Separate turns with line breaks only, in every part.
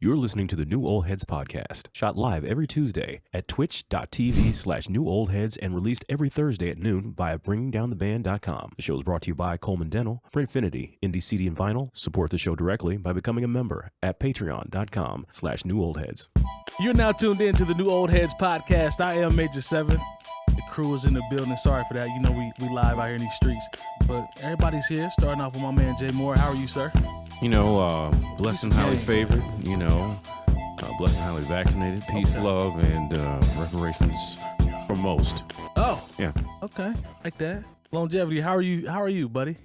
You're listening to the New Old Heads podcast, shot live every Tuesday at twitch.tv/newoldheads and released every Thursday at noon via bringingdowntheband.com. The show is brought to you by Coleman Dental, Printfinity, Indie CD and Vinyl. Support the show directly by becoming a member at patreon.com/newoldheads.
You're now tuned in to the New Old Heads podcast. I am Major 7. The crew is in the building. Sorry for that. You know we live out here in these streets. But everybody's here, starting off with my man Jay Moore. How are you, sir?
You know, blessed and highly favored, you know, blessed and highly vaccinated, peace, love, and reparations for most.
Oh.
Yeah.
Okay. Like that. Longevity, how are you, buddy?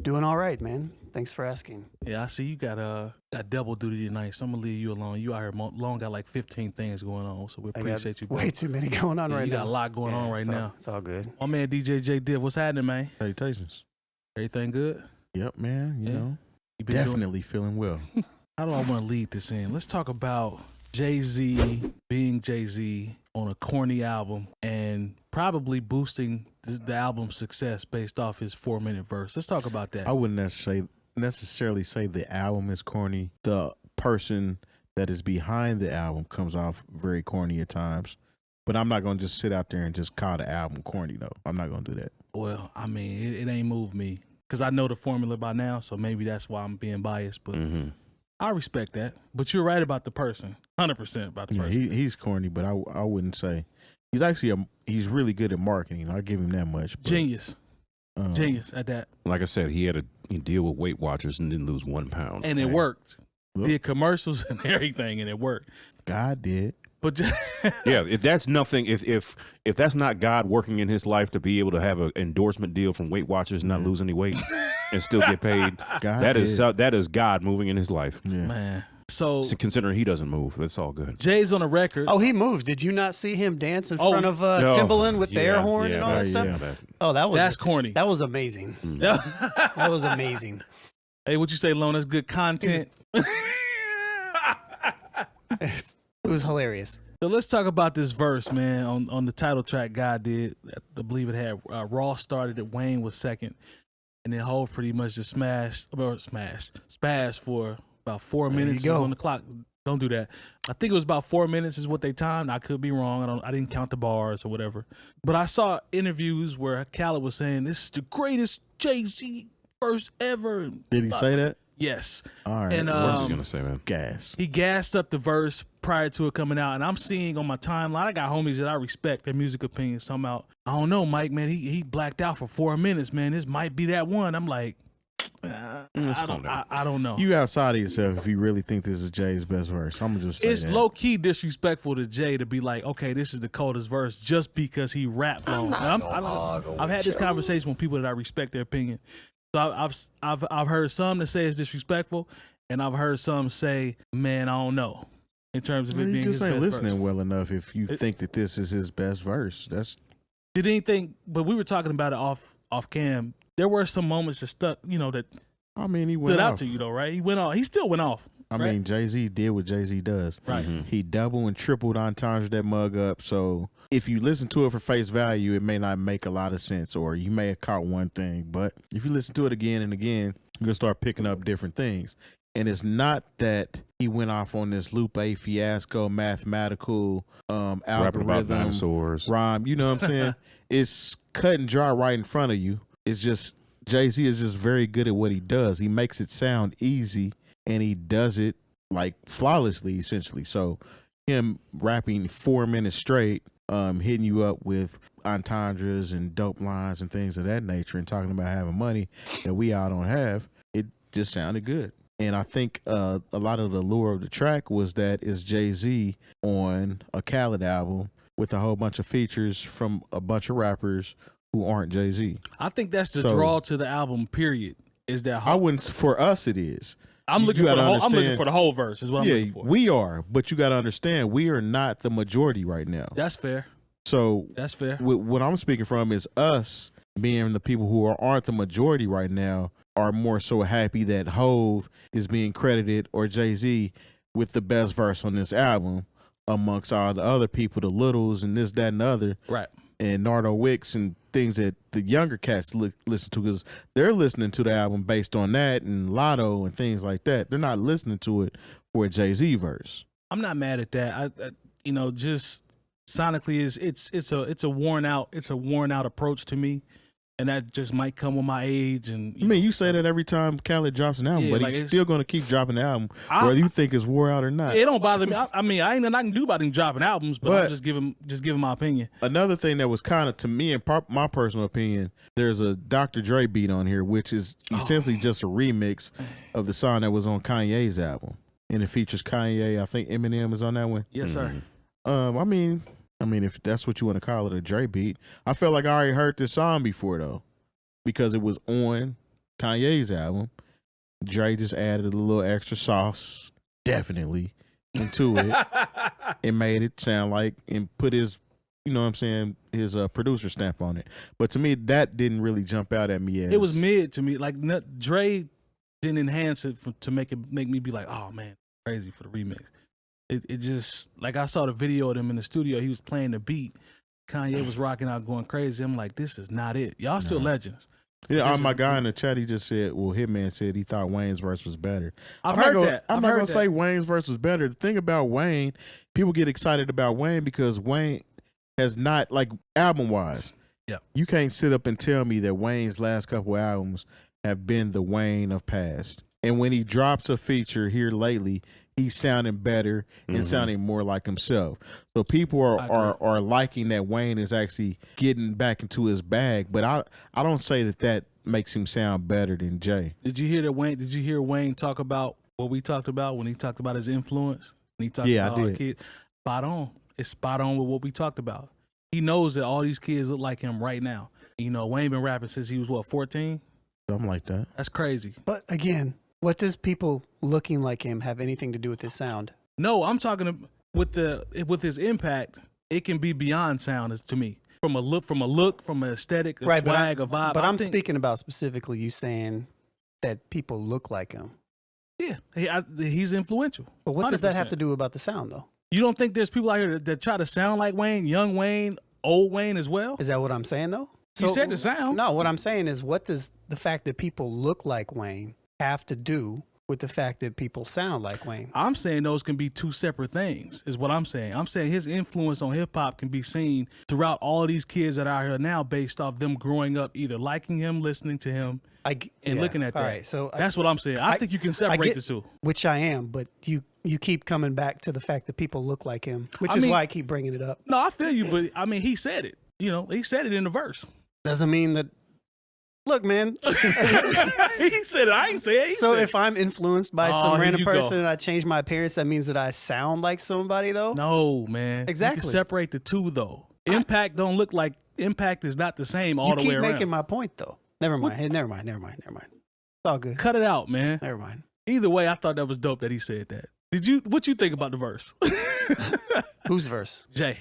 Doing all right, man. Thanks for asking.
Yeah, I see you got double duty tonight, so I'm going to leave you alone. You out here long, got like 15 things going on, so we appreciate you.
Way too many going on right now.
You got a lot going on right now.
It's all good.
My man DJ Jay Diff, what's happening, man?
Salutations.
Everything good?
Yep, man. You know,
You been
definitely feeling well.
How do I want to lead this in? Let's talk about Jay-Z being Jay-Z on a corny album and probably boosting the album's success based off his 4-minute verse. Let's talk about that.
I wouldn't necessarily say the album is corny. The person that is behind the album comes off very corny at times. But I'm not going to just sit out there and just call the album corny, though. I'm not going to do that.
Well, I mean, it ain't moved me because I know the formula by now, so maybe that's why I'm being biased. But I respect that. But you're right about the person, 100% about the person.
He's corny, but I wouldn't say. He's actually he's really good at marketing. I'll give him that much. But,
Genius at that.
Like I said, he had a deal with Weight Watchers and didn't lose 1 pound.
And it worked. Did commercials and everything, and it worked.
God did.
But
yeah, if that's nothing, if that's not God working in his life to be able to have an endorsement deal from Weight Watchers and not lose any weight and still get paid, that is God moving in his life.
Yeah.
Man. So
considering he doesn't move, that's all good.
Jay's on a record.
Oh, he moved. Did you not see him dance in front of Timbaland with the air horn and all that stuff?
Yeah.
Oh,
that's corny.
That was amazing. That was amazing.
Hey, what you say, Lone? That's good content.
It was hilarious.
So let's talk about this verse, man. On the title track, God did. I believe it had Ross started it, Wayne was second, and then Hov pretty much just spazzed for about 4 minutes on the clock. Don't do that. I think it was about 4 minutes is what they timed. I could be wrong. I didn't count the bars or whatever. But I saw interviews where Khaled was saying this is the greatest Jay-Z verse ever.
Did he say that?
Yes.
All right.
And
What was he gonna say, man?
Gas.
he gassed up the verse prior to it coming out, and I'm seeing on my timeline, I got homies that I respect their music opinions. Talking about, I don't know, Mike, man, he blacked out for 4 minutes, man. This might be that one. I'm like, I don't know.
You outside of yourself if you really think this is Jay's best verse. I'm gonna just say
It's
that.
low key disrespectful to Jay to be like, okay, this is the coldest verse just because he rapped long. I've had this conversation with people that I respect their opinion. So I've heard some that say it's disrespectful, and I've heard some say, man, I don't know. In terms of it being
you just
his
ain't
best
listening
verse.
well enough if you think that this is his best verse.
Did anything? But we were talking about it off cam. There were some moments that stuck, that
I mean, he went
stood
off.
out to you though, right? He went off. He still went off.
I mean, Jay-Z did what Jay-Z does.
Right.
He double and tripled entendre that mug up. So if you listen to it for face value, it may not make a lot of sense, or you may have caught one thing. But if you listen to it again and again, you're going to start picking up different things. And it's not that he went off on this 𝗀𝗡 fiasco, mathematical algorithm,
dinosaurs,
rhyme. You know what I'm saying? It's cut and dry right in front of you. It's just Jay-Z is just very good at what he does. He makes it sound easy, and he does it like flawlessly, essentially. So him rapping 4 minutes straight, hitting you up with entendres and dope lines and things of that nature, and talking about having money that we all don't have, it just sounded good. And I think a lot of the lure of the track was that it's Jay-Z on a Khaled album with a whole bunch of features from a bunch of rappers who aren't Jay-Z.
I think that's the draw to the album, period. Is that
I wouldn't, for us it is.
I'm looking for the whole verse is what I'm looking for.
We are, but you got to understand, we are not the majority right now.
That's fair.
So
that's fair.
What I'm speaking from is us being the people who aren't the majority right now are more so happy that Hov is being credited, or Jay-Z, with the best verse on this album amongst all the other people, the Littles and this, that, and the other.
Right.
And Nardo Wicks and things that the younger cats listen to, because they're listening to the album based on that and Lotto and things like that. They're not listening to it for a Jay-Z verse.
I'm not mad at that. You know, just sonically it's a worn out approach to me, and that just might come with my age. And
you say that every time Khaled drops an album, but like he's still going to keep dropping the album, whether you think it's wore out or not.
It don't bother me. I mean, I ain't nothing I can do about him dropping albums, but I'm just giving my opinion.
Another thing that was kind of, to me, in my personal opinion, there's a Dr. Dre beat on here, which is essentially just a remix of the song that was on Kanye's album, and it features Kanye. I think Eminem is on that one.
Yes, sir.
I mean, if that's what you want to call it, a Dre beat. I felt like I already heard this song before, though, because it was on Kanye's album. Dre just added a little extra sauce, definitely, into it. It made it sound like, and put his, you know what I'm saying, his producer stamp on it. But to me, that didn't really jump out at me as...
It was mid to me. Like, Dre didn't enhance it to make me be like, oh, man, crazy for the remix. It just, like, I saw the video of him in the studio. He was playing the beat. Kanye was rocking out, going crazy. I'm like, this is not it. Y'all still legends.
Yeah, my guy in the chat, he just said, well, Hitman said he thought Wayne's verse was better.
I'm not going
to say Wayne's verse was better. The thing about Wayne, people get excited about Wayne because Wayne has not, like, album-wise, you can't sit up and tell me that Wayne's last couple albums have been the Wayne of past. And when he drops a feature here lately, he's sounding better and sounding more like himself. So people are liking that Wayne is actually getting back into his bag. But I don't say that makes him sound better than Jay.
Did you hear Wayne talk about what we talked about when he talked about his influence? When he talked about all the kids? Spot on. It's spot on with what we talked about. He knows that all these kids look like him right now. You know, Wayne been rapping since he was 14?
Something like that.
That's crazy.
But again, what does people looking like him have anything to do with his sound?
No, I'm talking with his impact. It can be beyond sound to me. From a look, from an aesthetic, a swag, a vibe.
But I'm speaking about specifically you saying that people look like him.
Yeah, he's influential.
But what
100%.
does that have to do about the sound, though?
You don't think there's people out here that try to sound like Wayne, young Wayne, old Wayne as well?
Is that what I'm saying, though?
You said the sound.
No, what I'm saying is, what does the fact that people look like Wayne have to do with the fact that people sound like Wayne?
I'm saying those can be two separate things, is what I'm saying. I'm saying his influence on hip-hop can be seen throughout all of these kids that are out here now based off them growing up either liking him, listening to him, and looking at that.
All right, so
that's what I'm saying. I think you can separate the two.
Which I am, but you keep coming back to the fact that people look like him, which is why I keep bringing it up.
No, I feel you, but I mean, he said it. You know, he said it in the verse.
Doesn't mean that. Look, man.
He said it. I ain't say it.
So if I'm influenced by some random person and I change my appearance, that means that I sound like somebody, though?
No, man.
Exactly.
You can separate the two, though. Impact don't look like Impact is not the same all the way around.
You keep making my point, though. Never mind. Hey, never mind. It's all good.
Cut it out, man.
Never mind.
Either way, I thought that was dope that he said that. What you think about the verse?
Whose verse?
Jay.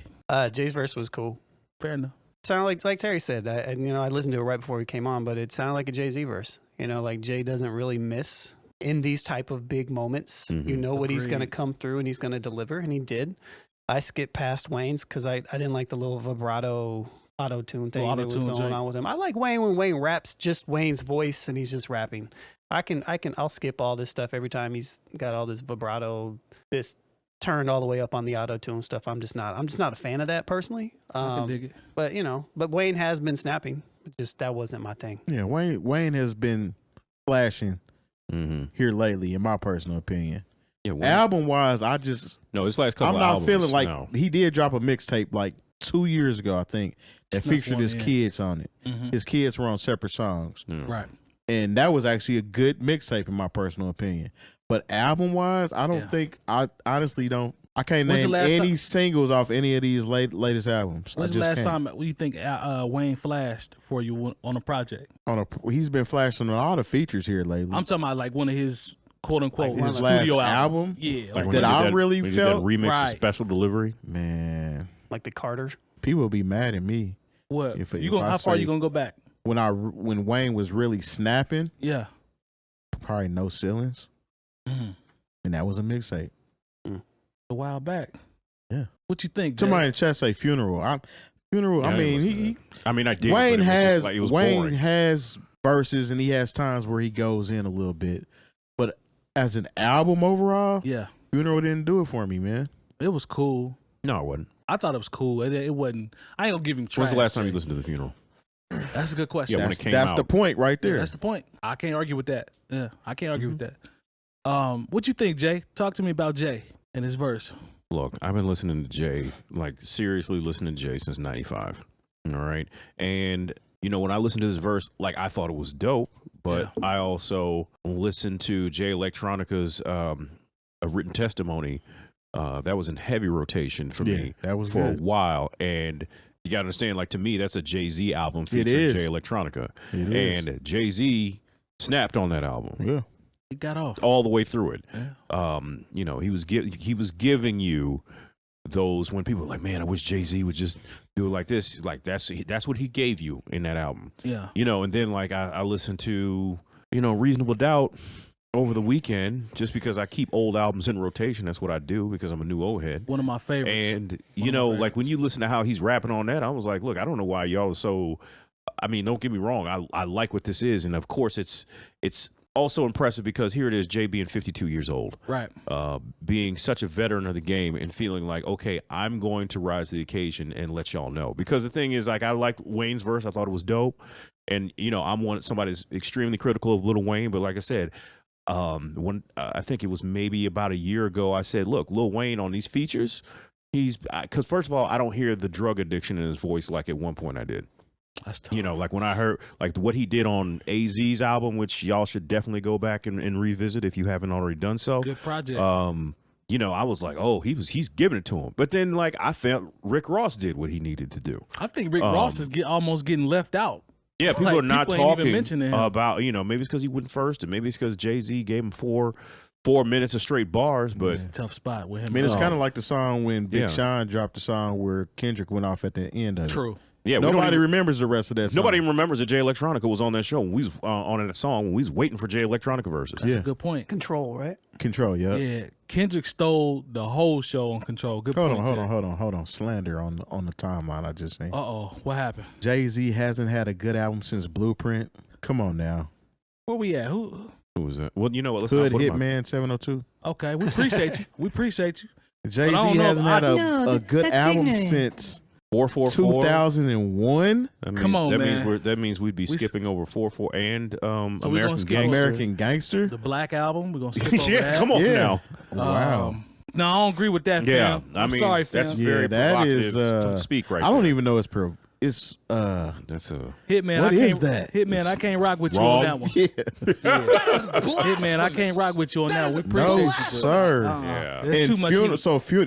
Jay's verse was cool.
Fair enough.
Sounded like Terry said. I listened to it right before we came on, but it sounded like a Jay-Z verse. You know, like Jay doesn't really miss in these type of big moments. You know what he's going to come through and he's going to deliver, and he did. I skipped past Wayne's because I didn't like the little vibrato auto-tune thing that was going on with him. I like Wayne when Wayne raps just Wayne's voice and he's just rapping. I'll skip all this stuff every time he's got all this vibrato, this turned all the way up on the auto-tune stuff. I'm just not a fan of that personally.
I can dig it.
But Wayne has been snapping. Just that wasn't my thing.
Yeah, Wayne has been flashing here lately, in my personal opinion. Yeah, album wise, it's last couple. I'm not feeling like he did drop a mixtape like 2 years ago, I think, that featured his kids on it. His kids were on separate songs,
right?
And that was actually a good mixtape in my personal opinion. But album wise, I don't think I honestly don't. I can't name any singles off any of these latest albums.
When's the last time you think Wayne flashed for you on a project?
He's been flashing on all the features here lately.
I'm talking about like one of his quote unquote
his
studio
last album.
Yeah,
like
that I really felt.
That remix of Special Delivery.
Man,
like the Carter.
People will be mad at me.
What? How far are you gonna go back?
When Wayne was really snapping.
Yeah.
Probably No Ceilings. And that was a mixtape.
A while back.
Yeah.
What you think?
Somebody in chat say Funeral. I did. Wayne has verses and he has times where he goes in a little bit, but as an album overall, Funeral didn't do it for me, man.
It was cool.
No, it wasn't.
I thought it was cool. It wasn't. I ain't gonna give him trash.
When's the last time you listened to The Funeral?
That's a good question.
Yeah, when it came
That's
out.
the point right there.
That's the point. I can't argue with that. Yeah, I can't argue with that. What you think, Jay? Talk to me about Jay and his verse.
Look, I've been listening to Jay, like seriously listening to Jay since '95. All right, and you know when I listened to this verse, like I thought it was dope, but I also listened to Jay Electronica's a written testimony. That was in heavy rotation for me.
That was
for
good.
a while, and you gotta understand, like to me, that's a Jay-Z album featuring Jay Electronica, and Jay-Z snapped on that album.
Yeah.
He got off
all the way through it.
Yeah.
You know, he was giving you those when people were like, man, I wish Jay-Z would just do it like this. Like that's what he gave you in that album.
Yeah.
You know, and then like I listened to, you know, Reasonable Doubt over the weekend just because I keep old albums in rotation. That's what I do because I'm a new old head.
One of my favorites.
And you know, like when you listen to how he's rapping on that, I was like, look, I don't know why y'all are so. I mean, don't get me wrong. I like what this is, and of course, it's also impressive because here it is, Jay being 52 years old,
right?
Being such a veteran of the game and feeling like, okay, I'm going to rise to the occasion and let y'all know. Because the thing is, like, I liked Wayne's verse. I thought it was dope, and you know, I'm somebody that's extremely critical of Lil Wayne, but like I said. When I think it was maybe about a year ago, I said, look, Lil Wayne on these features, because first of all, I don't hear the drug addiction in his voice like at one point I did.
That's tough.
You know, like when I heard like what he did on AZ's album, which y'all should definitely go back and revisit if you haven't already done so.
Good project.
You know, I was like, oh, he's giving it to him. But then like I felt Rick Ross did what he needed to do.
I think Rick Ross is almost getting left out.
Yeah, people
like,
are not
people ain't even
talking
mentioning him.
about, you know, maybe it's because he went first, and maybe it's because Jay-Z gave him four minutes of straight bars. But
It's a tough spot with him.
I mean, it's kind of like the song when Big Sean dropped the song where Kendrick went off at the end of it.
True.
Yeah,
nobody remembers the rest of that song.
Nobody even remembers that Jay Electronica was on that show. When we was on that song when we was waiting for Jay Electronica verses.
That's a good point.
Control, right?
Control, yeah.
Yeah, Kendrick stole the whole show on Control. Good point.
Hold on. Slander on the timeline I just seen.
What happened?
Jay-Z hasn't had a good album since Blueprint. Come on now.
Where we at? Who
was that? Well, you know what? Let's
Hood
not put him
Hitman 702.
Okay, we appreciate you. We appreciate you.
Jay-Z hasn't had a good album since
444
2001.
Come on, man.
That means we'd be skipping over 44 and
So we're gonna skip
American Gangster.
The Black Album. We're gonna skip over
yeah,
that.
come on now.
Wow.
No, I don't agree with that.
Yeah,
fam.
I mean,
sorry, fam.
that's very
that is
provocative to speak right
I don't
there.
even know it's
That's a
Hitman.
What
I
is
can't,
that?
Hitman, I can't rock with
Wrong.
you on that one.
yeah.
Hitman, I can't rock with you on that one. We appreciate
No,
you, but,
sir.
Yeah.
There's too much.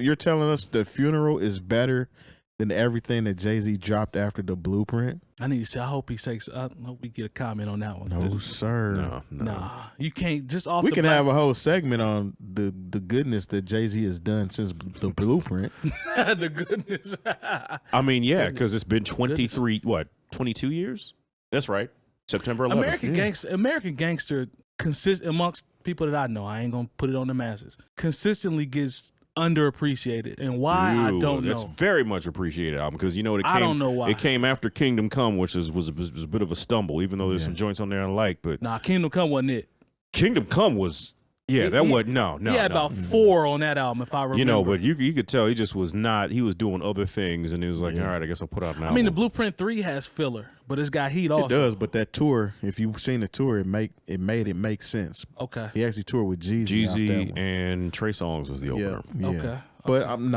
You're telling us the Funeral is better than everything that Jay-Z dropped after the Blueprint?
I need to say. I hope we get a comment on that one.
No, sir.
no.
Nah, you can't just off.
We
the
can
black-
have a whole segment on the goodness that Jay-Z has done since the Blueprint.
the goodness.
I mean, yeah, because it's been 22 years? That's right. September 11th.
American Gangster consist amongst people that I know. I ain't gonna put it on the masses. Consistently gets underappreciated, and why I don't know.
That's very much appreciated album because you know it came,
I don't know why.
it came after Kingdom Come, which was a bit of a stumble, even though there's some joints on there I like. But
Nah, Kingdom Come wasn't it.
Kingdom Come was wasn't no.
He had about 4 on that album, if I remember.
You know, but you could tell he just was not. He was doing other things, and he was like, all right, I guess I'll put out an album.
I mean, the Blueprint 3 has filler, but it's got heat also.
It does, but that tour, if you've seen the tour, it made it make sense.
Okay.
He actually toured with Jeezy
and Trey Songz was the opener.
Yeah.
Okay.
But I'm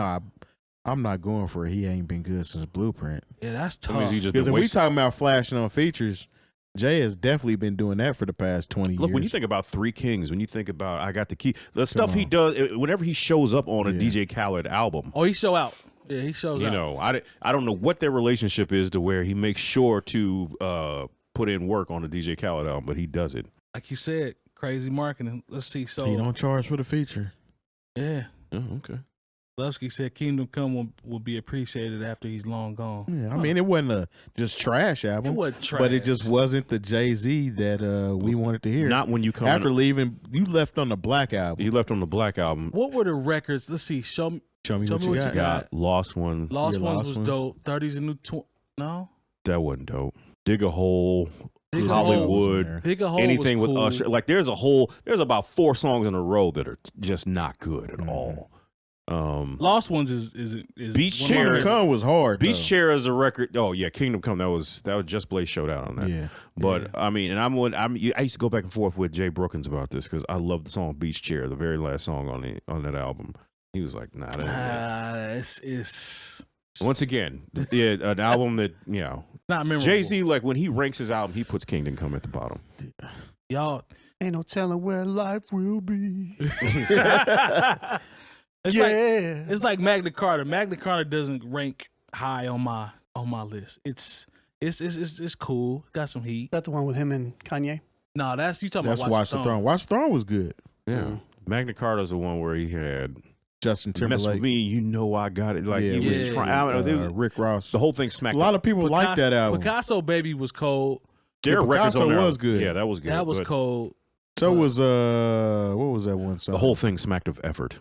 not going for it. He ain't been good since Blueprint.
Yeah, that's tough.
That means he just
Because
been
if we
wasting-
talking about flashing on features, Jay has definitely been doing that for the past 20 years.
Look, when you think about Three Kings, when you think about I Got the Key, the stuff he does, whenever he shows up on a DJ Khaled album,
he show out. Yeah, he shows out.
you know, I don't know what their relationship is to where he makes sure to put in work on a DJ Khaled album, but he does it.
Like you said, crazy marketing. Let's see. So
he don't charge for the feature.
yeah.
Oh, okay.
Levski said Kingdom Come will be appreciated after he's long gone.
Yeah, I mean, it wasn't a just trash album.
It wasn't trash.
But it just wasn't the Jay-Z that we wanted to hear.
Not when you come
After leaving, you left on the Black album.
You left on the Black album.
What were the records? Let's see. Show me
what
what
you
you got.
Lost One.
Lost
Yeah,
Ones
Lost
was
Ones.
dope. 30's a new no.
That wasn't dope. Dig a Hole. Hollywood,
Dig a Hole
anything
was
with
cool.
Usher. Like there's about 4 songs in a row that are just not good at all.
Lost Ones is
Beach
one of
Chair.
my
Kingdom Come was hard.
Beach
though.
Chair is a record. Oh yeah, Kingdom Come. That was Just Blaze showed out on that.
Yeah.
But I mean, and I used to go back and forth with Jay Brookins about this because I love the song Beach Chair, the very last song on that album. He was like, nah, that ain't it.
It's
Once again, yeah, an album that
not memorable.
Jay-Z, like when he ranks his album, he puts Kingdom Come at the bottom.
Y'all,
Ain't no telling where life will be.
It's like Magna Carta. Magna Carta doesn't rank high on my list. It's cool. Got some heat.
Is that the one with him and Kanye?
No, you talking
That's
about
Watch the Throne. Watch the Throne was good.
Yeah, Magna Carta's the one where he had
Justin
Mess
Timberlake.
With Me, you know I got it. Like
Yeah,
he was
yeah.
trying.
Rick Ross.
The whole thing smacked.
A lot of people like that album.
Picasso Baby was cold.
There are records
Picasso
on there.
was good.
Yeah, that was good.
That was
but
cold.
So was what was that one song?
The whole thing smacked of effort.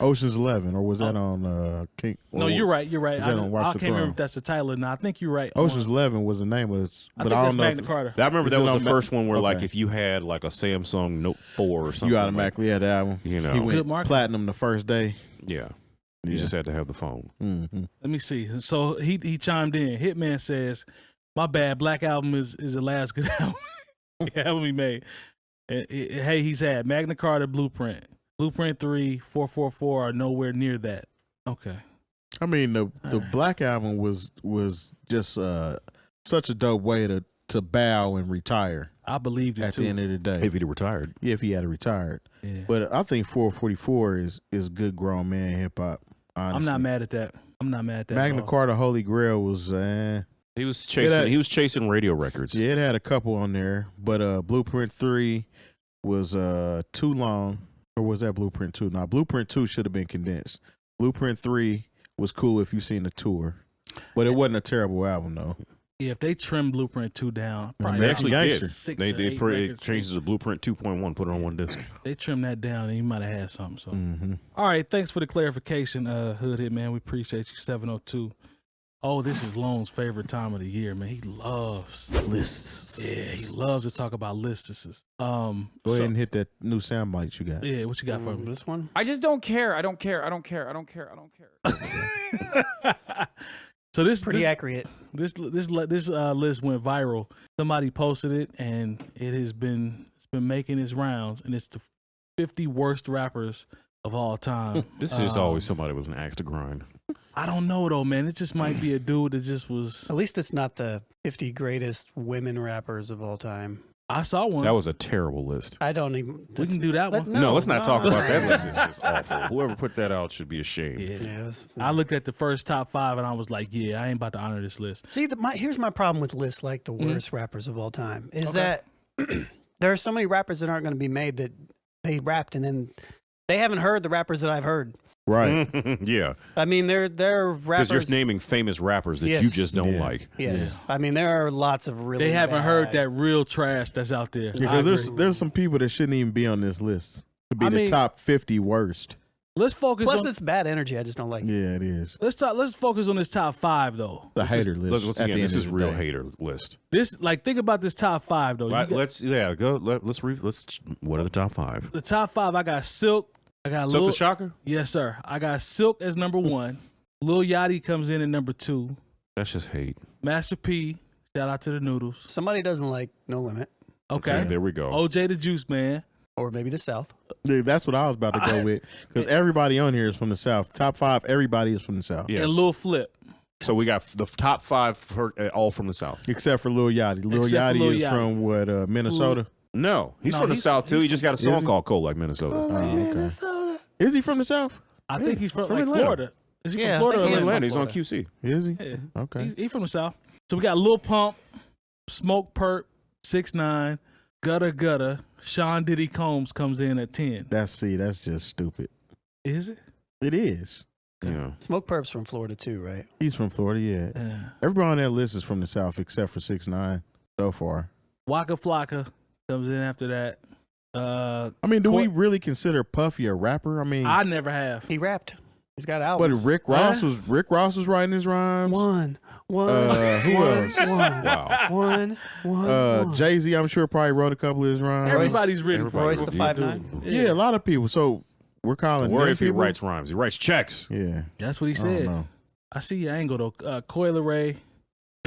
Ocean's 11, or was that on King?
No, you're right. You're right.
Is that on Watch
I
the
can't remember
Throne?
if that's the title or not. I think you're right.
Ocean's 11 was the name of it,
I
but
think
I
that's
don't know.
Magna Carta.
I remember
Is
that
it
was
on
the first one where, like,
okay.
if you had like a Samsung Note 4 or something,
You automatically had the album.
You know.
He
Good
went
marketing.
platinum the first day.
yeah, you just had to have the phone.
Mm-hmm.
Let me see. So he chimed in. Hitman says, "My bad. Black Album is the last good album he made." Hey, he's had Magna Carta, Blueprint 3, 444 are nowhere near that. Okay.
I mean, the Black Album was just such a dope way to bow and retire
I believed it
at
too.
the end of the day.
If he'd retired,
Yeah, if he had retired.
Yeah.
But I think 444 is good grown man hip hop.
I'm not mad at that.
Magna Carta Holy Grail was
he was chasing. He was chasing radio records.
yeah, it had a couple on there, but Blueprint 3 was too long. Or was that Blueprint 2? No, Blueprint 2 should have been condensed. Blueprint 3 was cool if you've seen the tour, but it wasn't a terrible album though.
Yeah, if they trim Blueprint 2 down, probably
They actually
like
did.
6
They
or 8 records.
changed it to Blueprint 2.1, put it on one disc.
They trimmed that down, and you might have had something. So,
Mm-hmm.
all right, thanks for the clarification, Hood Hit man. We appreciate you. 702. Oh, this is Lone's favorite time of the year, man. He loves
Lists.
Yeah, he loves to talk about lists.
Go ahead and hit that new sound bite you got.
Yeah, what you got for me?
This one?
I just don't care. I don't care.
So this
Pretty accurate.
This list went viral. Somebody posted it, and it's been making its rounds, and it's the 50 worst rappers of all time.
This is always somebody with an axe to grind.
I don't know though, man. It just might be a dude that just was.
At least it's not the 50 greatest women rappers of all time.
I saw one.
That was a terrible list.
I don't even.
We can do that one.
No, let's not talk about that list. It's just awful. Whoever put that out should be ashamed.
Yeah.
Yeah, it was,
I looked at the first top 5 and I was like, yeah, I ain't about to honor this list.
see, here's my problem with lists like the worst rappers of all time is
Okay.
that there are so many rappers that aren't going to be made that they rapped and then they haven't heard the rappers that I've heard.
Right.
Yeah,
I mean, they're
because
rappers.
you're naming famous rappers that you
Yes.
just don't
Yeah.
like.
Yes, I mean there are lots of really.
They haven't heard
bad-
that real trash that's out there.
Yeah,
I
because
agree.
there's some people that shouldn't even be on this list. To be
I
the
mean-
top 50 worst.
Let's focus
Plus,
on.
it's bad energy. I just don't like.
Yeah, it is.
Let's focus on this top 5 though.
The hater list.
Once
at
again,
the
this
end
is
of the
real
day.
hater list.
This think about this top 5 though. You
Right,
got-
let's what are the top 5?
the top 5. I got Silk. I got
Silk
Lil.
the Shocker?
Yes, sir. I got Silk as number 1. Lil Yachty comes in at number 2.
That's just hate.
Master P. Shout out to the Noodles.
Somebody doesn't like No Limit,
Okay.
There we go.
OJ the Juice Man.
or maybe the South.
Dude, that's what I was about to go with. Because everybody on here is from the South. Top 5, everybody is from the South.
Yes.
And Lil Flip.
So we got the top 5 all from the South.
Except for Lil Yachty. Lil
Except for
Yachty
Lil
is
Yachty.
from what, Minnesota?
No, he's
No,
from the
he's-
South too.
he's
He just got a
Is
song
he?
called "Cold Like Minnesota."
Minnesota.
Is he from the South?
I think he's from,
from
like
Atlanta.
Florida. Is he
Yeah, I
from Florida?
think
or
he is
Atlanta?
Atlanta, he's on QC.
Is he?
Yeah.
Okay.
He's from the South. So we got Lil Pump, Smoke Perp, 6ix9ine, Gutter, Sean Diddy Combs comes in at 10.
That's just stupid.
Is it?
It is.
Yeah,
Smoke Perp's from Florida too, right?
He's from Florida, yeah.
Yeah.
Everybody on that list is from the South except for 6ix9ine so far.
Waka Flocka comes in after that.
I mean, do we really consider Puffy a rapper? I mean,
I never have.
He rapped. He's got albums.
But Rick Ross was writing his rhymes.
One.
Who else?
One.
Jay-Z, I'm sure, probably wrote a couple of his rhymes.
Everybody's written for
Royce
it.
the 5'9".
Yeah, a lot of people. So we're calling.
Don't worry if he
people?
writes rhymes. He writes checks.
Yeah,
That's what he
I don't
said.
know.
I see your angle though. 𝗀𝗲𝗄𝗧 𝗛𝗲𝗱.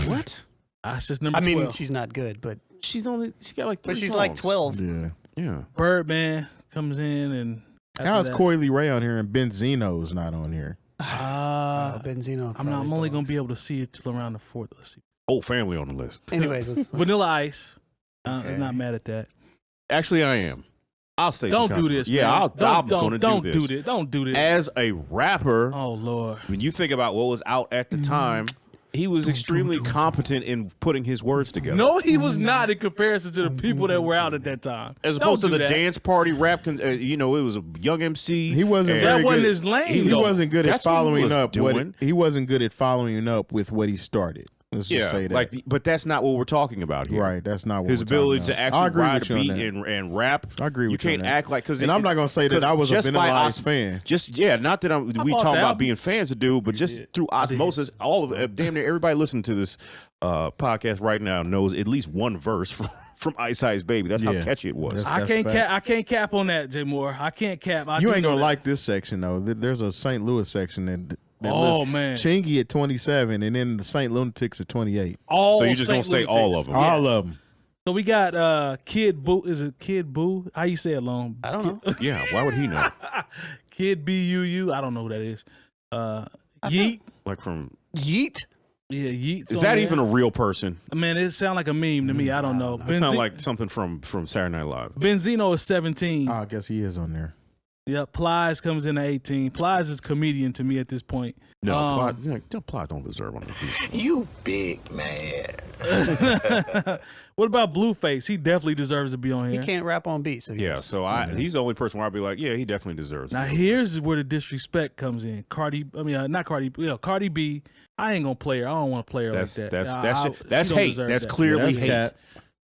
What?
That's just number
I mean,
12.
she's not good, but
She got like 3
but she's
songs.
like 12.
Yeah.
Yeah.
Birdman comes in and
How's 𝗀𝗲𝗄𝗧 on here and Benzino's not on here?
Benzino.
I'm only gonna be able to see it till around the 4th. Let's see.
Whole family on the list.
Anyways, let's
Vanilla Ice.
Okay.
I'm not mad at that.
Actually, I am. I'll say
Don't
some
do this.
Yeah,
man.
I'm going to
don't
do
do
this.
this. Don't do this.
As a rapper,
Oh Lord.
when you think about what was out at the time, he was extremely competent in putting his words together.
No, he was not in comparison to the people that were out at that time.
As opposed to
Don't
the
do that.
dance party rap, it was a young MC.
He wasn't.
and-
Very
That wasn't
good.
his lane.
He
though.
wasn't good at
That's what he
following
was
up.
doing.
He wasn't good at following up with what he started. Let's just say that.
but that's not what we're talking about here.
Right, that's not what
His
we're talking
ability
about.
to
I
actually
agree
ride
with
a
you on
beat
that.
and rap.
I agree with
you.
you on
Can't
that.
act like
And I'm not gonna say that I was a Vanilla Ice fan.
Not that we
bought
talking
the
about
album.
being fans of dude, but just through osmosis, all of damn near everybody listening to this podcast right now knows at least one verse from Ice Ice Baby. That's how
Yeah.
catchy it was.
That's
I can't cap on that, Jay Moore. I can't cap.
You ain't gonna like this section though. There's a St. Louis section that
Oh,
lists
man.
Chingy at 27, and then the St. Lunatics at 28.
all.
So you're just gonna
St.
say all
Lunatics.
of them?
All of them.
So we got Kid Boo. Is it Kid Boo? How you say it, Long?
I don't know.
Yeah, why would he know?
Kid BUU. I don't know who that is. Yeet.
Like from
Yeah, Yeet.
is that even a real person?
Man, it sound like a meme to me. I don't know.
It sounds like something from Saturday Night Live.
Benzino is 17.
I guess he is on there.
Yep. Plies comes in at 18. Plies is comedian to me at this point.
No, Plies don't deserve one.
You big man.
What about Blueface? He definitely deserves to be on
He
here.
can't rap on beats. So
Yeah,
yes.
so he's the only person where I'd be like, yeah, he definitely deserves it.
Now here's where the disrespect comes in. Not Cardi. Cardi B. I ain't gonna play her. I don't want to play her like that.
That's
she don't
hate.
deserve
That's
that.
clearly
That's
hate.
cat.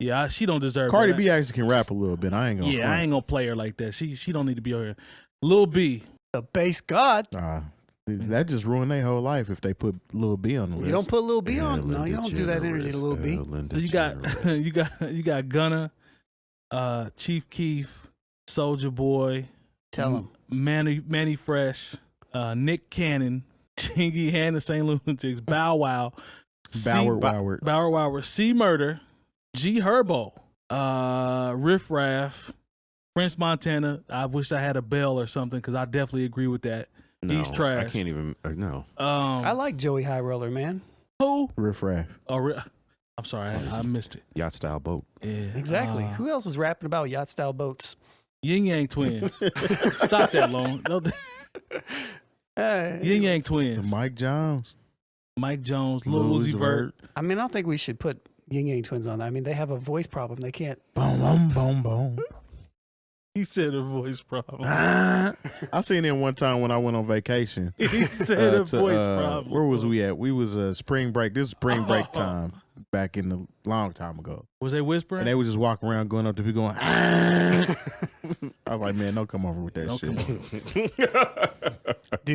Yeah, she don't deserve
Cardi
that.
B actually can rap a little bit. I ain't gonna.
Yeah, I ain't gonna play her like that. She don't need to be on here. Lil B.
The bass god.
That just ruined their whole life if they put Lil B on the list.
You don't put Lil B on. No, you don't do that energy to Lil B.
So you got Gunna, Chief Keef, Soulja Boy,
Tell him.
Manny Fresh, Nick Cannon, Chingy and the St. Lunatics, Bow Wow,
Bower.
C Murder, G Herbo, Riff Raff, Prince Montana. I wish I had a bell or something because I definitely agree with that.
No,
He's trash.
I can't even. No.
I like Joey High Roller, man.
Who?
Riff Raff.
I'm sorry, I missed it.
Yacht style boat.
Yeah,
Exactly. Who else is rapping about yacht style boats?
Yin Yang Twins. Stop that, Long. Yin Yang Twins.
Mike Jones.
Mike Jones, Lil Uzi Vert.
I mean, I don't think we should put Yin Yang Twins on that. I mean, they have a voice problem. They can't.
Boom, boom, boom, boom.
He said a voice problem.
I seen him one time when I went on vacation.
He said a voice problem.
Where was we at? We was spring break. This is spring break time back in the long time ago.
Was they whispering?
And they was just walking around going up to people going, I was like, man, don't come over with that shit.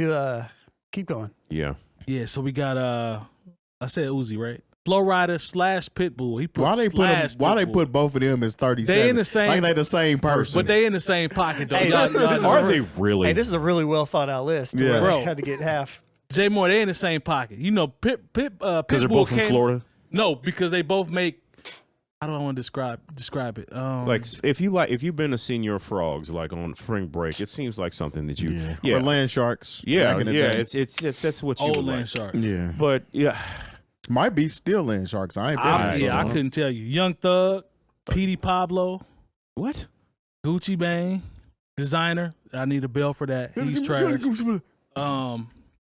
Keep going.
Yeah.
Yeah, so we got I said Uzi, right? Flow Rider / Pitbull. He put
Why they put both of them as 37?
They in the same,
like they the same person.
but they in the same pocket though.
Hey,
Are they really?
Hey, this is a really well thought out list.
Yeah.
Yeah,
Bro.
had to get half.
J Moore, they in the same pocket. You know,
Because they're
Pitbull
both from Florida.
No, because they both make. I don't want to describe it.
Like if you've been to Senior Frogs like on spring break, it seems like something that you
Or Land Sharks.
yeah
back in the day.
it's that's what you
old
would
land
like.
shark.
Yeah.
But yeah,
Might be still Land Sharks. I ain't been
I couldn't tell you. Young Thug, Petey Pablo,
what?
Gucci Bang, Designer. I need a bell for that. He's trash.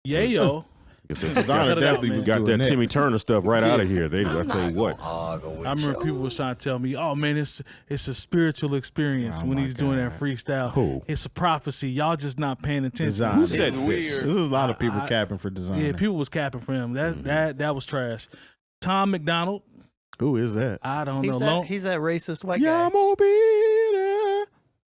Yayo.
Designer definitely was
got
doing
that Timmy Turner stuff right out of here. I tell you what.
I remember people was trying to tell me, "Oh man, it's a spiritual experience when he's doing that freestyle.
Who?
It's a prophecy. Y'all just not paying attention."
Designer.
Who said this?
There's a lot of people capping for Designer.
Yeah, people was capping for him. That was trash. Tom McDonald.
Who is that?
I don't know.
He's that racist white
Yeah,
guy.
I'm gonna be there.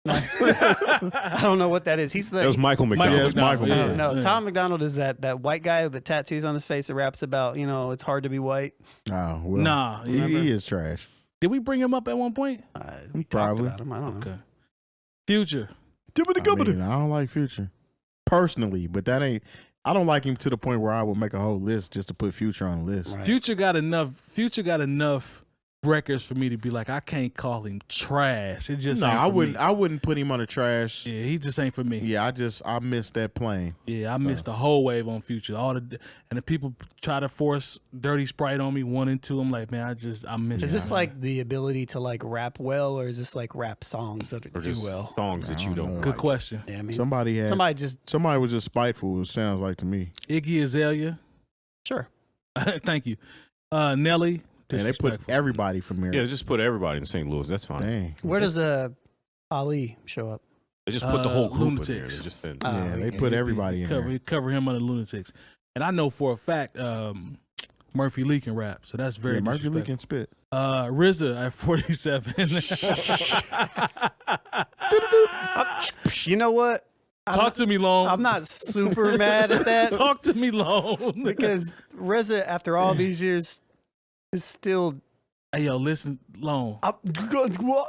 I don't know what that is. He's the.
That was Michael McDonald.
Yeah, it's Michael.
No, Tom McDonald is that white guy with the tattoos on his face that raps about, it's hard to be white.
Oh, well,
Nah,
he is trash.
Did we bring him up at one point?
We talked about him. I don't know.
Future.
I don't like Future personally, but that ain't. I don't like him to the point where I would make a whole list just to put Future on the list.
Right.
Future got enough records for me to be like, I can't call him trash. It just
I wouldn't put him on the trash.
Yeah, he just ain't for me.
Yeah, I missed that plane.
Yeah, I missed the whole wave on Future. And the people try to force Dirty Sprite on me 1 and 2. I'm like, man, I missed.
Is this like the ability to like rap well, or is this like rap songs that do well?
Songs that you don't.
Good
like.
question.
Yeah, I mean,
Somebody was just spiteful. It sounds like to me.
Iggy Azalea.
Sure.
Thank you. Nelly.
And they put everybody from here.
Yeah, just put everybody in St. Louis. That's fine.
Dang.
Where does Ali show up?
They just put the whole group in there.
Lunatics.
They just said,
They put everybody in there.
We cover him under Lunatics. And I know for a fact Murphy Lee can rap, so that's very
Murphy Lee can
disrespectful.
spit.
RZA at 47.
You know what?
Talk to me, Long.
I'm not super mad at that.
Talk to me, Long.
Because RZA, after all these years, is still.
Hey, yo, listen, Long.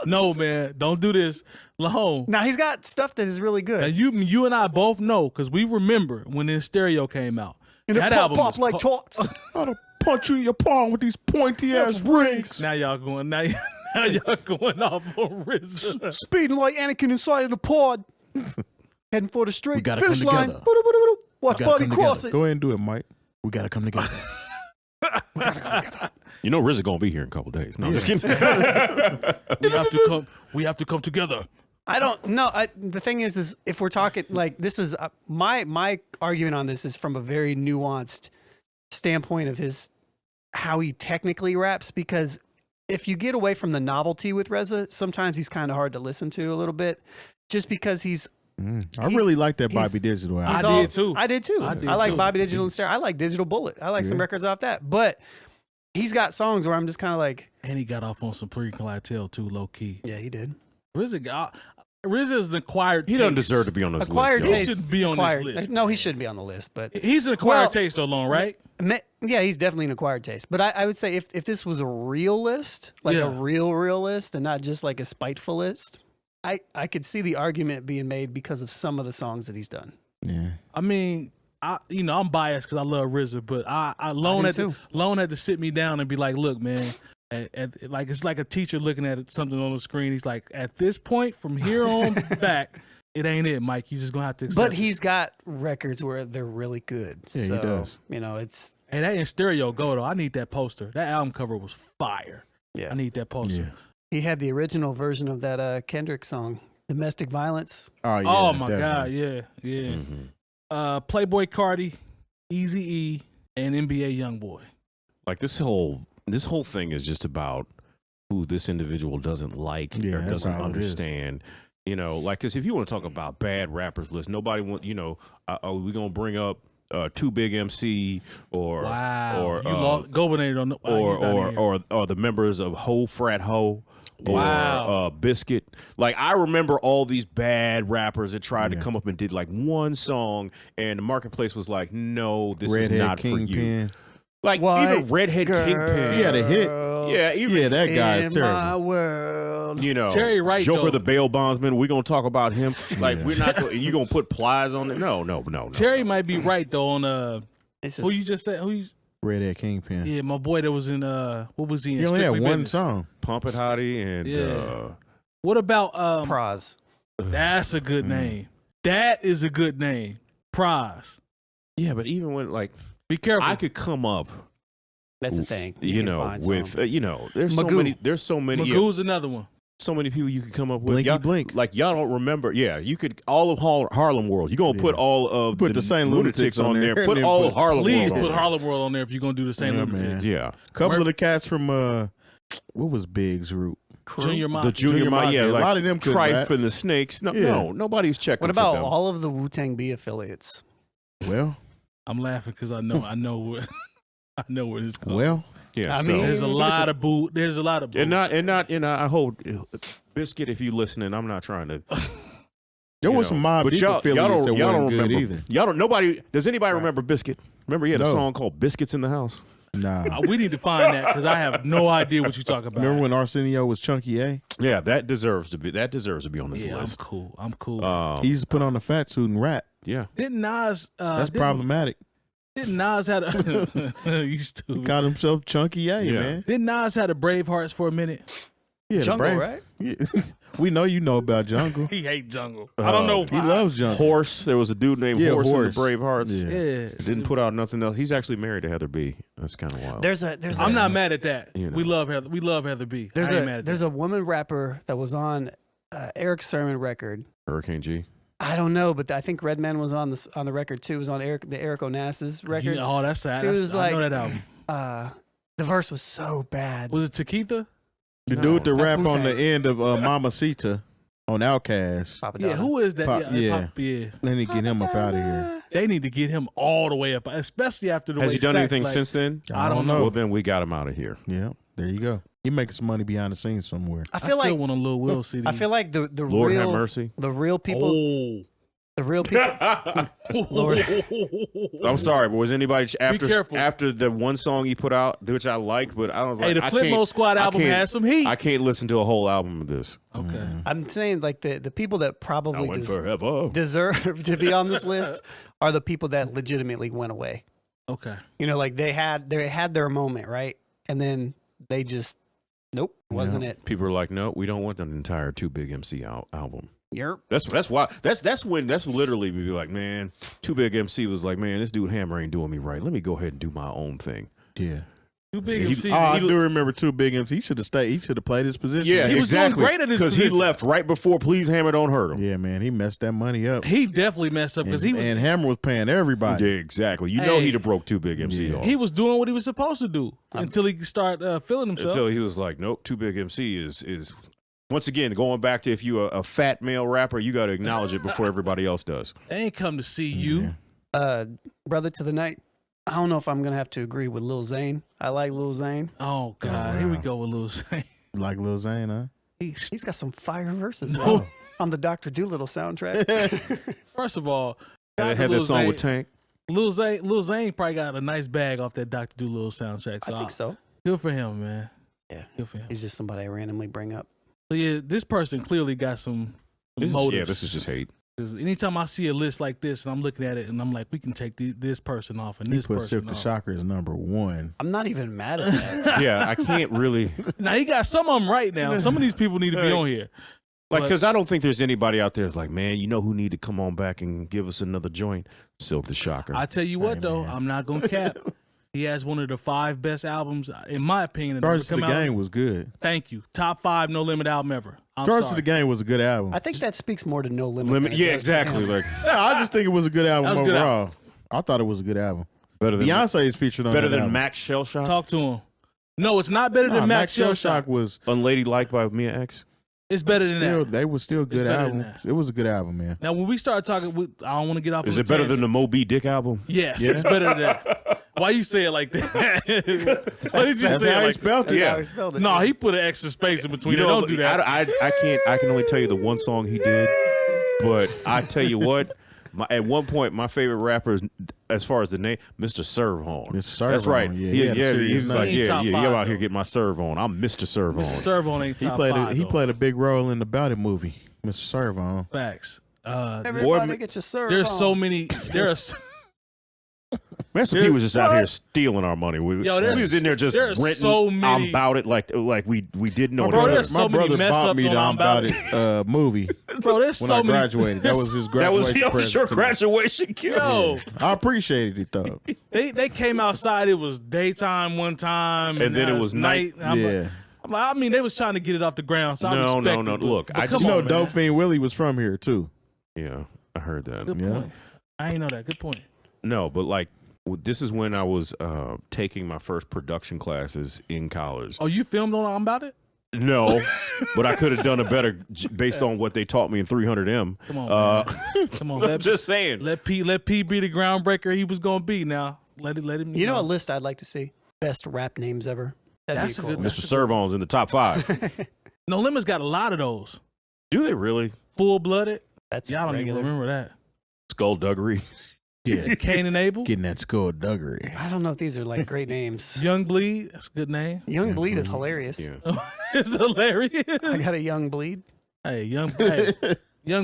No, man, don't do this, Long.
Now he's got stuff that is really good.
Now you and I both know because we remember when the Stereo came out.
And
that
it
album
pop
was
like tots.
I'll punch you in your palm with these pointy ass rings.
Now y'all going off on RZA.
Speeding like Anakin inside of the pod. Heading for the street.
We gotta
finish
come
line.
together.
Watch Buddy cross it.
Go ahead and do it, Mike. We gotta come together.
you know, RZA gonna be here in a couple days. No, I'm just kidding.
We have to come together.
I don't know. The thing is if we're talking like this is my argument on this is from a very nuanced standpoint of how he technically raps, because if you get away from the novelty with RZA, sometimes he's kind of hard to listen to a little bit, just because
I really like that Bobby Digital album.
I did too.
I did too. I like Bobby Digital and Stereo. I like Digital Bullet. I like some records off that, but he's got songs where I'm just kind of like.
And he got off on some pre-clientele too, low key.
Yeah, he did.
RZA is an acquired.
He doesn't deserve to be on this
acquired
list.
taste.
He shouldn't be on this list.
No, he shouldn't be on the list. But
he's an acquired taste, alone, right?
Yeah, he's definitely an acquired taste. But I would say if this was a real list, like a real list, and not just like a spiteful list, I could see the argument being made because of some of the songs that he's done.
Yeah.
I mean, I'm biased because I love RZA, but Lone had to sit me down and be like, look, man. Like it's like a teacher looking at something on the screen. He's like, at this point, from here on back, it ain't it, Mike. You just gonna have to accept.
But he's got records where they're really good.
Yeah,
so,
he does.
It's.
Hey, that in Stereo go though. I need that poster. That album cover was fire.
Yeah,
I need that poster.
Yeah.
He had the original version of that Kendrick song, "Domestic Violence."
Oh yeah.
Oh my
definitely.
God, yeah. Playboy Cardi, Eazy-E, and NBA YoungBoy.
Like this whole thing is just about who this individual doesn't like or
that's
doesn't
all it
understand. You know, like, because if you want to talk about bad rappers list, nobody want. You know, are we gonna bring up Too Big MC or
Gobernator on the
or the members of Ho Frat Ho?
Wow.
Or Biscuit. Like, I remember all these bad rappers that tried to come up and did like one song, and the marketplace was like, no, this is not for you. Like, even Redhead Kingpin.
He had a hit.
Yeah, even
that guy is terrible.
My world.
You know,
Terry Wright,
Joker
though.
the bail bondsman. We're gonna talk about him. Like, we're not. You gonna put plies on it? No.
Terry might be right though on
who
you just said
Redhead Kingpin.
Yeah, my boy that was in what was he in?
He only had
Strictly
one
Business.
song.
Pump It Hottie and
what about
Praz?
That's a good name. That is a good name. Praz.
Yeah, but even when
be careful.
I could come up.
That's the thing.
You know, with there's
Magoo.
so many.
Magoo's another one.
So many people you could come up with.
Blinky Blink.
Like, y'all don't remember. Yeah, you could all of Harlem World. You're gonna put all of
the St. Lunatics on there.
Put all of Harlem
Please
World.
put Harlem World on there if you're gonna do the same Lunatics.
Yeah,
couple of the cats from what was Big's route?
Junior Mafia.
The Junior Mafia.
Yeah,
like
a lot of them could
Trife
rap.
and the Snakes. No, nobody's checking.
What
for
about
them.
all of the Wu-Tang B affiliates?
Well,
I'm laughing because I know where I know where this goes.
Well,
Yeah,
I mean,
There's a lot of boo. There's a lot of boo.
and not, I hope Biscuit, if you listening, I'm not trying to.
There was some Mob Deep affiliates that weren't good
remember
either.
Y'all don't. Nobody. Does anybody remember Biscuit? Remember he had a
No.
song called "Biscuits in the House."
Nah.
We need to find that because I have no idea what you're talking about.
Remember when Arsenio was Chunky A?
Yeah, that deserves to be on this
Yeah,
list.
I'm cool.
He used to put on a fat suit and rap.
Yeah,
Didn't Nas?
That's problematic.
Didn't Nas had a? You stupid.
Got himself Chunky A,
Yeah.
man.
Didn't Nas had a Bravehearts for a minute?
Yeah, the
Jungle,
Brave-
right?
Yeah. We know you know about Jungle.
He hate Jungle. I don't know.
He loves Jungle.
Horse. There was a dude named Horse in the Bravehearts.
Yeah.
Yeah.
Didn't put out nothing else. He's actually married to Heather B. That's kind of wild.
There's
I'm not mad at that.
You know.
We love Heather. We love Heather B. I ain't mad at
there's
that.
a woman rapper that was on Eric Sermon record.
Hurricane G.
I don't know, but I think Redman was on the record too. It was on the Eric Onassis record.
Oh, that's sad.
It was
I know
like-
that album.
The verse was so bad.
Was it Chiquita?
The dude that
That's
rap on the
Wu-Tang.
end of Mamacita on Outkast.
Papa
Yeah,
Donna.
who is that?
Pop- yeah.
Yeah.
Let me get him up out of here.
They need to get him all the way up, especially after the
Has
way
he done
Stack,
anything
like,
since then?
I don't know.
Well, then we got him out of here.
Yeah, there you go. He making some money behind the scenes somewhere.
I
I
feel
still
like
want a Lil Will CD.
I feel like the
Lord
real
have mercy.
the real people
Oh.
the real people. Lord.
I'm sorry, but was anybody
careful.
after the one song he put out, which I liked, but I was like,
Hey, the
I
Flip
can't-
Mode Squad
I
album
can't-
has some heat.
I can't listen to a whole album of this.
Okay.
I'm saying like the people that
I
probably
went forever.
deserve to be on this list are the people that legitimately went away.
Okay.
You know, like they had their moment, right? And then they just nope, wasn't it.
People are like, no, we don't want an entire Too Big MC album.
Yerp.
That's why that's literally be like, man, Too Big MC was like, man, this dude Hammer ain't doing me right. Let me go ahead and do my own thing.
Yeah.
Too Big
He-
MC.
I do remember Too Big MC. He should have stayed. He should have played his position.
Yeah,
He was doing
exactly.
great at his
because he
position.
left right before Please Hammer Don't Hurt Him.
Yeah, man. He messed that money up.
He definitely messed up because he was
and Hammer was paying everybody.
Yeah, exactly. You know
Hey.
he'd have broke Too Big MC off.
he was doing what he was supposed to do until he started feeling himself.
Until he was like, nope, Too Big MC is once again going back to if you a fat male rapper, you got to acknowledge it before everybody else does.
They ain't come to see you.
Brother to the Night. I don't know if I'm gonna have to agree with Lil Zane. I like Lil Zane.
Oh God, here we go with Lil Zane.
Like Lil Zane, huh?
He's got some fire verses.
No.
Man. On the Dr. Doolittle soundtrack.
First of all,
And they
shout out
had
to
that
Lil
song
Zane.
with Tank.
Lil Zane probably got a nice bag off that Dr. Doolittle soundtrack. So
I think so.
Good for him, man.
Yeah.
Good for him.
He's just somebody I randomly bring up.
So yeah, this person clearly got some motives.
This is just hate.
Because anytime I see a list like this and I'm looking at it and I'm like, we can take this person off and
He
this
put
person
Silk the
off.
Shocker as number one.
I'm not even mad at that.
Yeah, I can't really
Now he got some of them right now. Some of these people need to be on here.
like
But-
because I don't think there's anybody out there that's like, man, you know who need to come on back and give us another joint? Silk the Shocker.
I tell you what
Hey,
though,
man.
I'm not gonna cap. He has one of the 5 best albums, in my opinion. that ever
Charges to the
come out.
Game was good.
Thank you. Top 5 No Limit album ever. I'm
Charges to
sorry.
the Game was a good album.
I think that speaks more to No Limit. than it
Yeah,
does to
exactly.
him.
Like
Yeah, I just think it was a good album
That was a good
overall. I thought it was a good album.
better than
Beyonce is featured on
better
that
than
album.
Max Shell Shock.
Talk to him. No, it's not better than Max Shell Shock.
was
Unladylike by Mia X.
It's better than
still,
that.
they were still good
better than
albums. It was a good album, man.
Now, when we start talking, I don't want to get off.
Is
on a
it better than
tangent.
the Moby Dick album?
Yes, it's better than that. Why you say it like that? Why did you
That's
say
how
it
he
like
spelled
That's
it.
Yeah.
how he spelled it.
No, he put an extra space in between.
You know,
Don't do that.
I can't. I can only tell you the one song he did, but I tell you what. At one point, my favorite rapper, is, as far as the name, Mr. Serve On.
Mr. Serve
That's
On,
right.
yeah, he had a serious
He was like,
name. He ain't
yeah,
top
yeah.
five,
You out here
though.
get my serve on. I'm Mr. Serve On.
Mr. Servo ain't
He
top
played
5.
he
though.
played a big role in the Bout It movie. Mr. Serve On.
Facts.
Everybody get your serve
There's
on.
so many. There's
Master P was just out here stealing our money. We was in there just
there's
renting.
so many-
I'm about it like we didn't know.
Bro,
what it
there's
was.
so
My
many
brother
mess
bought
ups
me
on
the
I'm
I'm About
About
It movie
bro. There's
when
so
I
many.
graduated. That was his
That was
graduation
your
present to me.
graduation gift.
Yo,
I appreciated it though.
they came outside. It was daytime one time,
And then
now
it
it's
was night.
I'm
Yeah.
like, I mean, they was trying to get it off the ground. So I
No,
respect
no,
it,
no.
but-
Look,
but
I
come
just
You know,
on, man.
Dope Fiend Willie was from here too.
Yeah, I heard that.
Good
Yeah.
point. I ain't know that. Good point.
No, but like this is when I was taking my first production classes in college.
Oh, you filmed on I'm About It?
No, but I could have done a better based on what they taught me in 300M.
Come on, man. Come on.
I'm just saying.
Let P be the groundbreaker he was gonna be. Now let him.
You know a list I'd like to see? best rap names ever. That'd
That's
be
a
cool.
good-
Mr. Servon's in the top 5.
No Limit's got a lot of those.
Do they really?
Full blooded.
That's
Y'all don't
regular.
even remember that.
Skullduggery.
Yeah,
Cain and Abel.
getting that skullduggery.
I don't know if these are like great names.
Young Bleed. That's a good name.
Young Bleed is hilarious.
Yeah.
It's hilarious.
I got a Young Bleed.
Hey, Young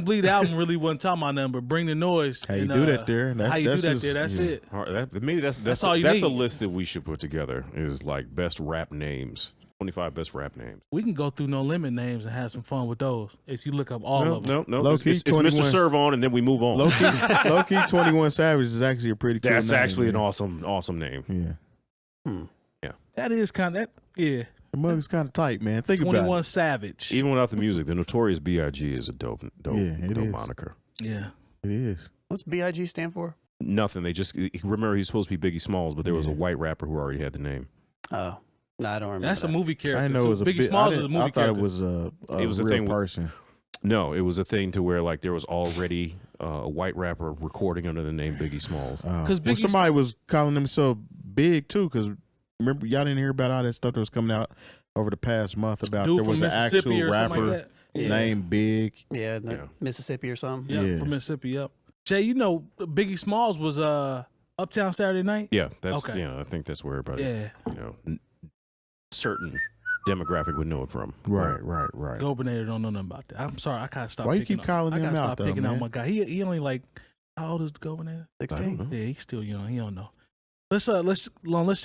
Bleed album really wasn't talking about nothing, but Bring the Noise.
How you
and,
do that there?
How you do
that's
that
just-
there? That's
yeah.
it.
All right, maybe that's
all you
that's a
need.
list that we should put together. Is like best rap names. 25 best rap names.
We can go through No Limit names and have some fun with those. If you look up all of them.
No.
Low
It's,
key,
it's
21.
Mr. Servon, and then we move on.
Low key 21 Savage is actually a pretty cool
That's
name,
actually an
man.
awesome name.
Yeah.
That is kind of
The mug's kind of tight, man. Think about
21
it.
Savage.
Even without the music, the Notorious B.I.G. is a dope
Yeah, it is.
moniker.
Yeah.
It is.
What's BIG stand for?
Nothing. They just remember he's supposed to be Biggie Smalls, but there was a
Yeah.
white rapper who already had the name.
Oh, no, I don't remember.
That's a
that.
movie character.
I didn't know it was a
Biggie
bit-
Smalls
I
is a
didn't-
movie
I thought
character.
it was a
It was a
real
thing with-
person.
No, it was a thing to where like there was already a white rapper recording under the name Biggie Smalls.
'Cause
Well,
Biggie-
somebody was calling himself big too. Because remember, y'all didn't hear about all that stuff that was coming out over the past month about
Dude
there
from
was an
Mississippi
actual
or something
rapper
like that.
named Big.
Yeah,
Yeah.
Mississippi or something.
Yeah,
Yeah.
from Mississippi. Yep. Jay, you know Biggie Smalls was Uptown Saturday Night.
Yeah, that's
Okay.
I think that's where everybody
Yeah.
certain demographic would know it from.
Right.
Gobernator don't know nothing about that. I'm sorry, I gotta stop.
Why you
picking
keep
on-
calling
I
him
gotta
out,
stop
though,
picking out
man?
my guy. He only like how old is the Gobernator?
I don't
16.
know.
Yeah, he's still young. He don't know. Let's shout out our
He's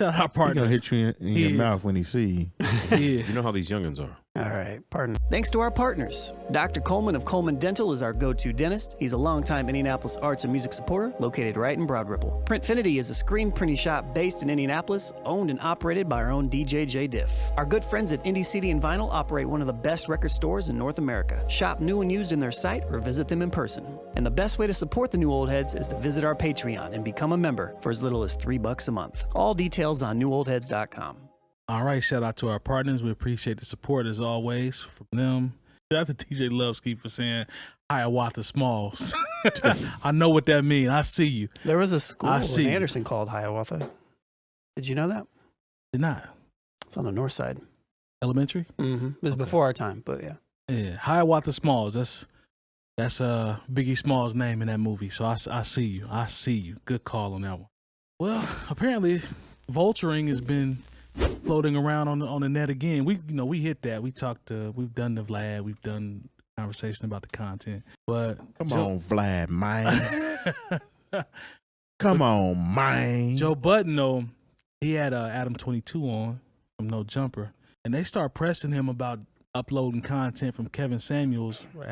gonna
partners.
hit you in
He
your
is.
mouth when he see you.
Yeah.
You know how these youngins are.
All right, pardon.
Thanks to our partners. Dr. Coleman of Coleman Dental is our go-to dentist. He's a longtime Indianapolis arts and music supporter located right in Broad Ripple. Printfinity is a screen printing shop based in Indianapolis, owned and operated by our own DJ Jay Diff. Our good friends at Indie CD and Vinyl operate one of the best record stores in North America. Shop new and used in their site or visit them in person. And the best way to support the New Old Heads is to visit our Patreon and become a member for as little as $3 a month. All details on newoldheads.com.
All right, shout out to our partners. We appreciate the support as always from them. Shout out to DJ 𝗀𝗲 for saying Hiawatha Smalls. I know what that means. I see you.
There was a school
I
in
see.
Anderson called Hiawatha. Did you know that?
Did not.
It's on the north side.
Elementary?
Mm-hmm. It was before our time, but yeah.
Yeah. Hiawatha Smalls. That's Biggie Smalls' name in that movie. So I see you. I see you. Good call on that one. Well, apparently vulturing has been floating around on the net again. We hit that. We've done the Vlad, we've done conversation about the content. But
Come on, Vlad, man. Come on, man.
Joe Budden though, he had Adam22 on from No Jumper, and they start pressing him about uploading content from Kevin Samuels right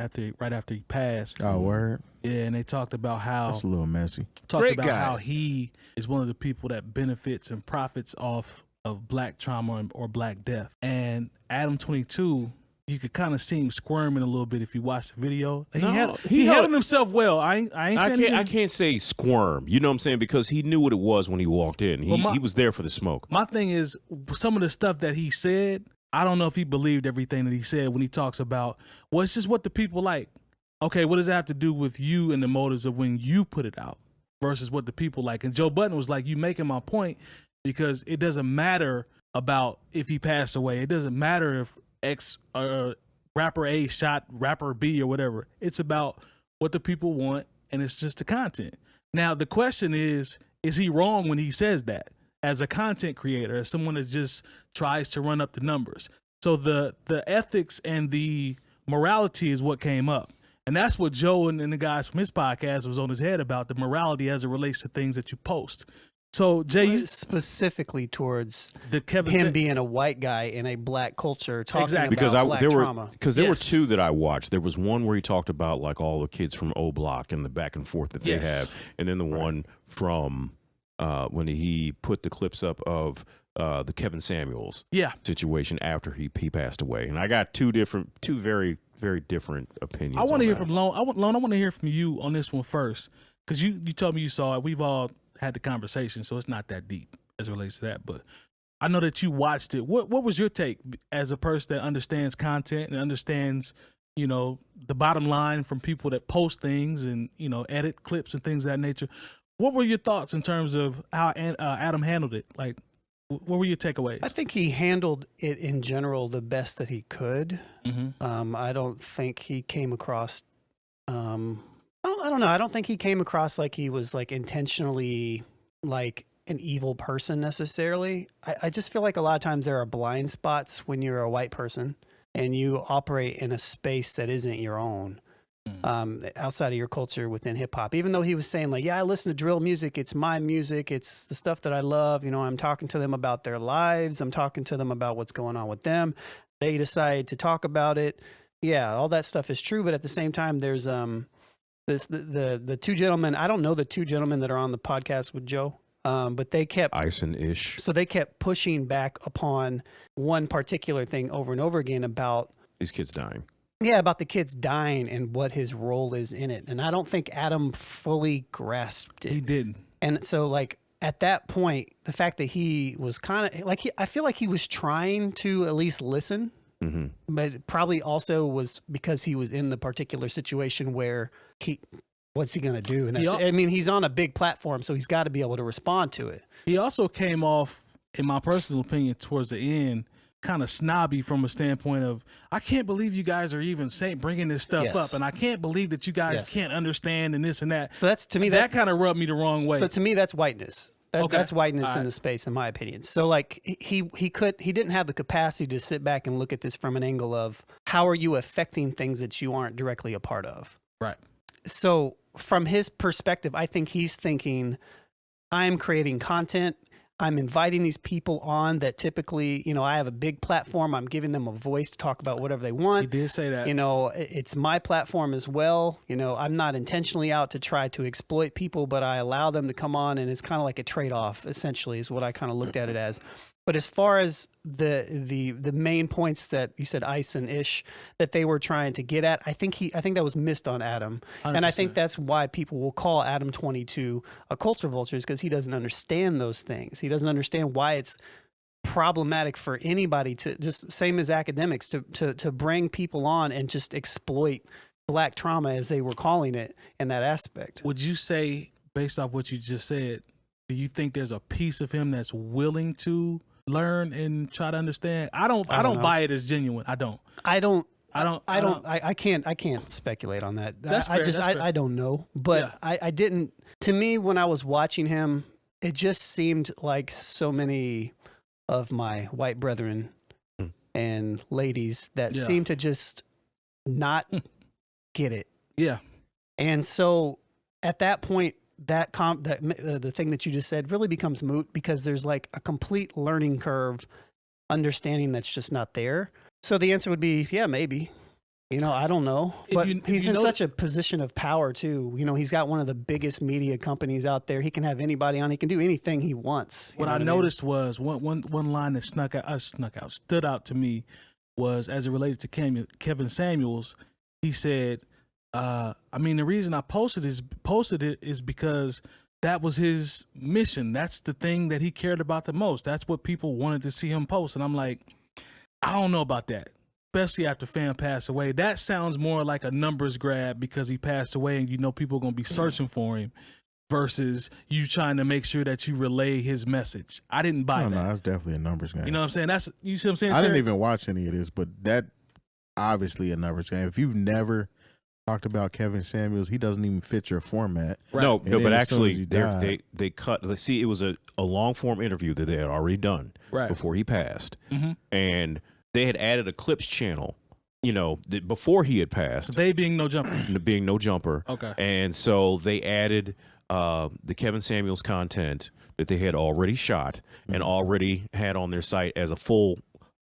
after he passed.
Oh, word.
Yeah, and they talked about how
That's a little messy.
Great guy.
how he is one of the people that benefits and profits off of black trauma or black death. And Adam22, you could kind of see him squirming a little bit if you watch the video. And he handled himself well. I ain't saying he
I
didn't-
can't say squirm. You know what I'm saying? Because he knew what it was when he walked in. He was there for the smoke.
My thing is some of the stuff that he said, I don't know if he believed everything that he said when he talks about, well, it's just what the people like. Okay, what does that have to do with you and the motives of when you put it out versus what the people like? And Joe Budden was like, you making my point because it doesn't matter about if he passed away. It doesn't matter if rapper A shot rapper B or whatever. It's about what the people want, and it's just the content. Now, the question is he wrong when he says that? As a content creator, as someone that just tries to run up the numbers. So the ethics and the morality is what came up. And that's what Joe and the guys from his podcast was on his head about, the morality as it relates to things that you post. So Jay,
Specifically towards
the Kevin
him being a white guy in a black culture talking
Exactly.
Because
about black
there
trauma.
were
Yes.
two that I watched. There was one where he talked about like all the kids from O Block and the back and forth that they
Yes.
have, and then the one from when he put the clips up of the Kevin Samuels
Yeah.
situation after he passed away. And I got two very, very different opinions.
I want
on
to hear
that.
from Lone. I want to hear from you on this one first, because you told me you saw it. We've all had the conversation, so it's not that deep as it relates to that. But I know that you watched it. What was your take as a person that understands content and understands, the bottom line from people that post things and edit clips and things of that nature? What were your thoughts in terms of how Adam handled it? Like, What were your takeaways?
I think he handled it in general the best that he could.
Mm-hmm.
I don't think he came across. I don't know. I don't think he came across like he was like intentionally like an evil person necessarily. I just feel like a lot of times there are blind spots when you're a white person and you operate in a space that isn't your own. Outside of your culture within hip hop, even though he was saying like, yeah, I listen to drill music. It's my music. It's the stuff that I love. You know, I'm talking to them about their lives. I'm talking to them about what's going on with them. They decide to talk about it. Yeah, all that stuff is true. But at the same time, there's the two gentlemen. I don't know the two gentlemen that are on the podcast with Joe. But they kept
Ice and Ish.
So they kept pushing back upon one particular thing over and over again about
these kids dying.
Yeah, about the kids dying and what his role is in it. And I don't think Adam fully grasped it.
He didn't.
And so, like, at that point, the fact that he was kind of like, I feel like he was trying to at least listen, but it probably also was because he was in the particular situation where what's he going to do? And that's, I mean, he's on a big platform, so he's got to be able to respond to it.
He also came off, in my personal opinion, towards the end, kind of snobby from a standpoint of, I can't believe you guys are even bringing this stuff up, and I can't believe that you guys can't understand and this and that.
So that's, to me,
that kind of rubbed me the wrong way.
So to me, that's whiteness. That's whiteness in the space, in my opinion. So like he didn't have the capacity to sit back and look at this from an angle of how are you affecting things that you aren't directly a part of.
Right.
So from his perspective, I think he's thinking, I'm creating content. I'm inviting these people on that typically, you know, I have a big platform. I'm giving them a voice to talk about whatever they want.
He did say that.
You know, it's my platform as well. You know, I'm not intentionally out to try to exploit people, but I allow them to come on, and it's kind of like a trade-off, essentially, is what I kind of looked at it as. But as far as the main points that you said, Ice and Ish, that they were trying to get at, I think that was missed on Adam, 100%. And I think that's why people will call Adam 22 a culture vulture, because he doesn't understand those things. He doesn't understand why it's problematic for anybody to just, same as academics, to bring people on and just exploit black trauma, as they were calling it, in that aspect.
Would you say, based off what you just said, do you think there's a piece of him that's willing to learn and try to understand? I don't buy it as genuine. I can't speculate on that. That's fair.
I don't know, but yeah. I didn't, to me, when I was watching him, it just seemed like so many of my white brethren and ladies that seem to just not get it.
Yeah.
And so at that point, the thing that you just said really becomes moot, because there's like a complete learning curve, understanding that's just not there. So the answer would be, yeah, maybe. You know, I don't know. But he's in such a position of power too. You know, he's got one of the biggest media companies out there. He can have anybody on. He can do anything he wants.
What I noticed was one line that stood out to me was, as it related to Kevin Samuels. He said, I mean, the reason I posted it is because that was his mission. That's the thing that he cared about the most. That's what people wanted to see him post. And I'm like, I don't know about that, especially after Fam passed away. That sounds more like a numbers grab because he passed away and you know people are going to be searching for him, versus you trying to make sure that you relay his message. I didn't buy that.
No, that's definitely a numbers game.
You know what I'm saying? That's, you see what I'm saying?
I didn't even watch any of this, but that obviously a numbers game. If you've never talked about Kevin Samuels, he doesn't even fit your format.
Right. No, but actually they cut. Let's see, it was a long form interview that they had already done before he passed, and they had added a clips channel, you know, before he had passed.
They being no jumper.
Okay, and so they added the Kevin Samuels content that they had already shot and already had on their site as a full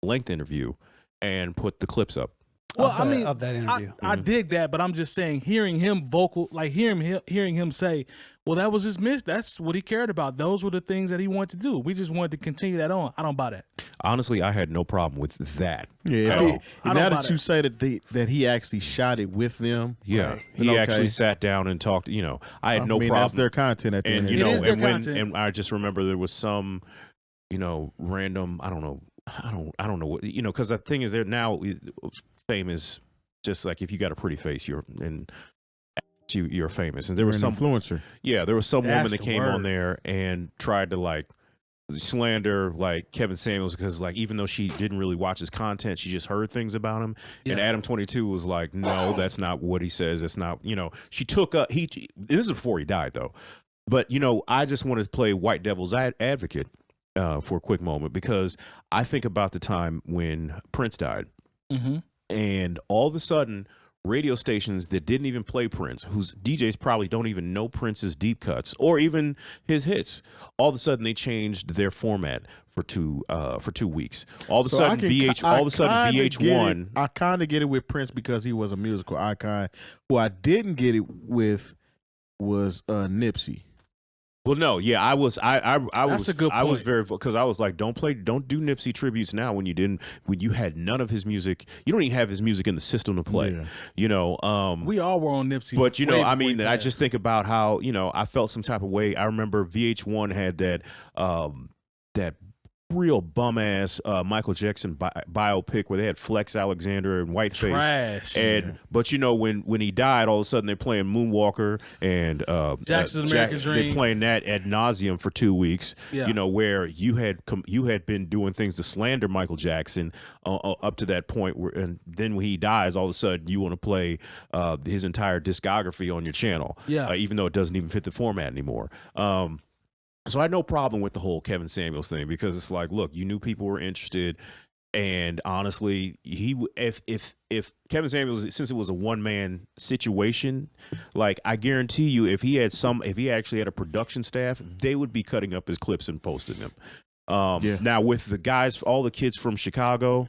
length interview, and put the clips up.
Well,
of that interview.
I dig that, but I'm just saying, hearing him hearing him say, well, that was his miss. That's what he cared about. Those were the things that he wanted to do. We just wanted to continue that on. I don't buy that.
Honestly, I had no problem with that.
Yeah. Now that you say that he actually shot it with them.
Yeah. Right. He actually sat down and talked, you know, I had no problem.
That's their content at the end.
You know, and I just remember there was some, you know, random, I don't know what, you know, because the thing is, they're now, fame is just like, if you got a pretty face, you're famous. And there was some
influencer.
Yeah, there was some woman that came on there and tried to like slander like Kevin Samuels because like even though she didn't really watch his content, she just heard things about him. And 𝗏𝗏𝗄 was like, no, that's not what he says. That's not, she took up this is before he died though. But I just want to play white devil's advocate for a quick moment because I think about the time when Prince died. And all of a sudden radio stations that didn't even play Prince, whose DJs probably don't even know Prince's deep cuts or even his hits, all of a sudden they changed their format for 2 weeks. All of a sudden VH1.
I kind of get it with Prince because he was a musical icon. Who I didn't get it with was Nipsey.
Well, no, yeah, I was
That's a good
I was
point.
very because I was like, don't do Nipsey tributes now when you had none of his music. You don't even have his music in the system to play.
We all were on Nipsey,
but
way before he
I
passed.
just think about how I felt some type of way. I remember VH1 had that real bum ass Michael Jackson biopic where they had Flex Alexander and Whiteface.
Trash.
And but when he died, all of a sudden they're playing Moonwalker and
Jackson's American Dream.
They're playing that ad nauseum for 2 weeks. Where you had been doing things to slander Michael Jackson up to that point, and then when he dies, all of a sudden you want to play his entire discography on your channel. Even though it doesn't even fit the format anymore. So I had no problem with the whole Kevin Samuels thing because it's like, look, you knew people were interested, and honestly, if Kevin Samuels, since it was a one-man situation, like I guarantee you, if he actually had a production staff, they would be cutting up his clips and posting them. Now with the guys, all the kids from Chicago,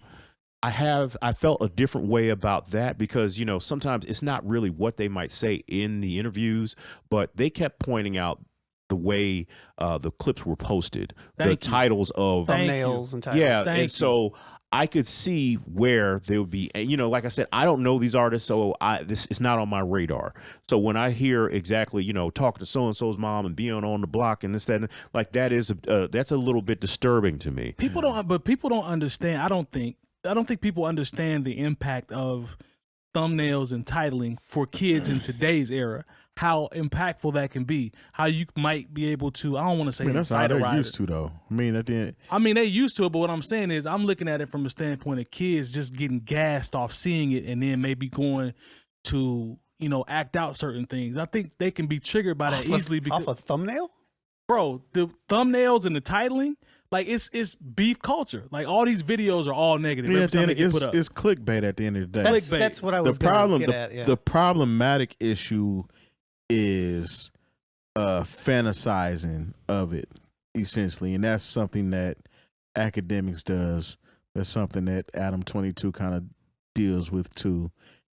I felt a different way about that because sometimes it's not really what they might say in the interviews, but they kept pointing out the way the clips were posted, titles of
thumbnails and titles.
And so I could see where they would be. Like I said, I don't know these artists, so this is not on my radar. So when I hear exactly, talking to so and so's mom and being on the block and this, that, and, like that's a little bit disturbing to me.
People don't understand. I don't think people understand the impact of thumbnails and titling for kids in today's era. How impactful that can be. How you might be able to. I don't want to say
that's how they're used to, though.
They used to it, but what I'm saying is, I'm looking at it from the standpoint of kids just getting gassed off seeing it, and then maybe going to act out certain things. I think they can be triggered by that easily because
off a thumbnail,
bro. The thumbnails and the titling. Like it's beef culture. Like all these videos are all negative.
It's clickbait at the end of the day.
That's what I was going to get at.
The problematic issue is fantasizing of it essentially, and that's something that academics does. That's something that 𝗏𝗏𝗄 kind of deals with too,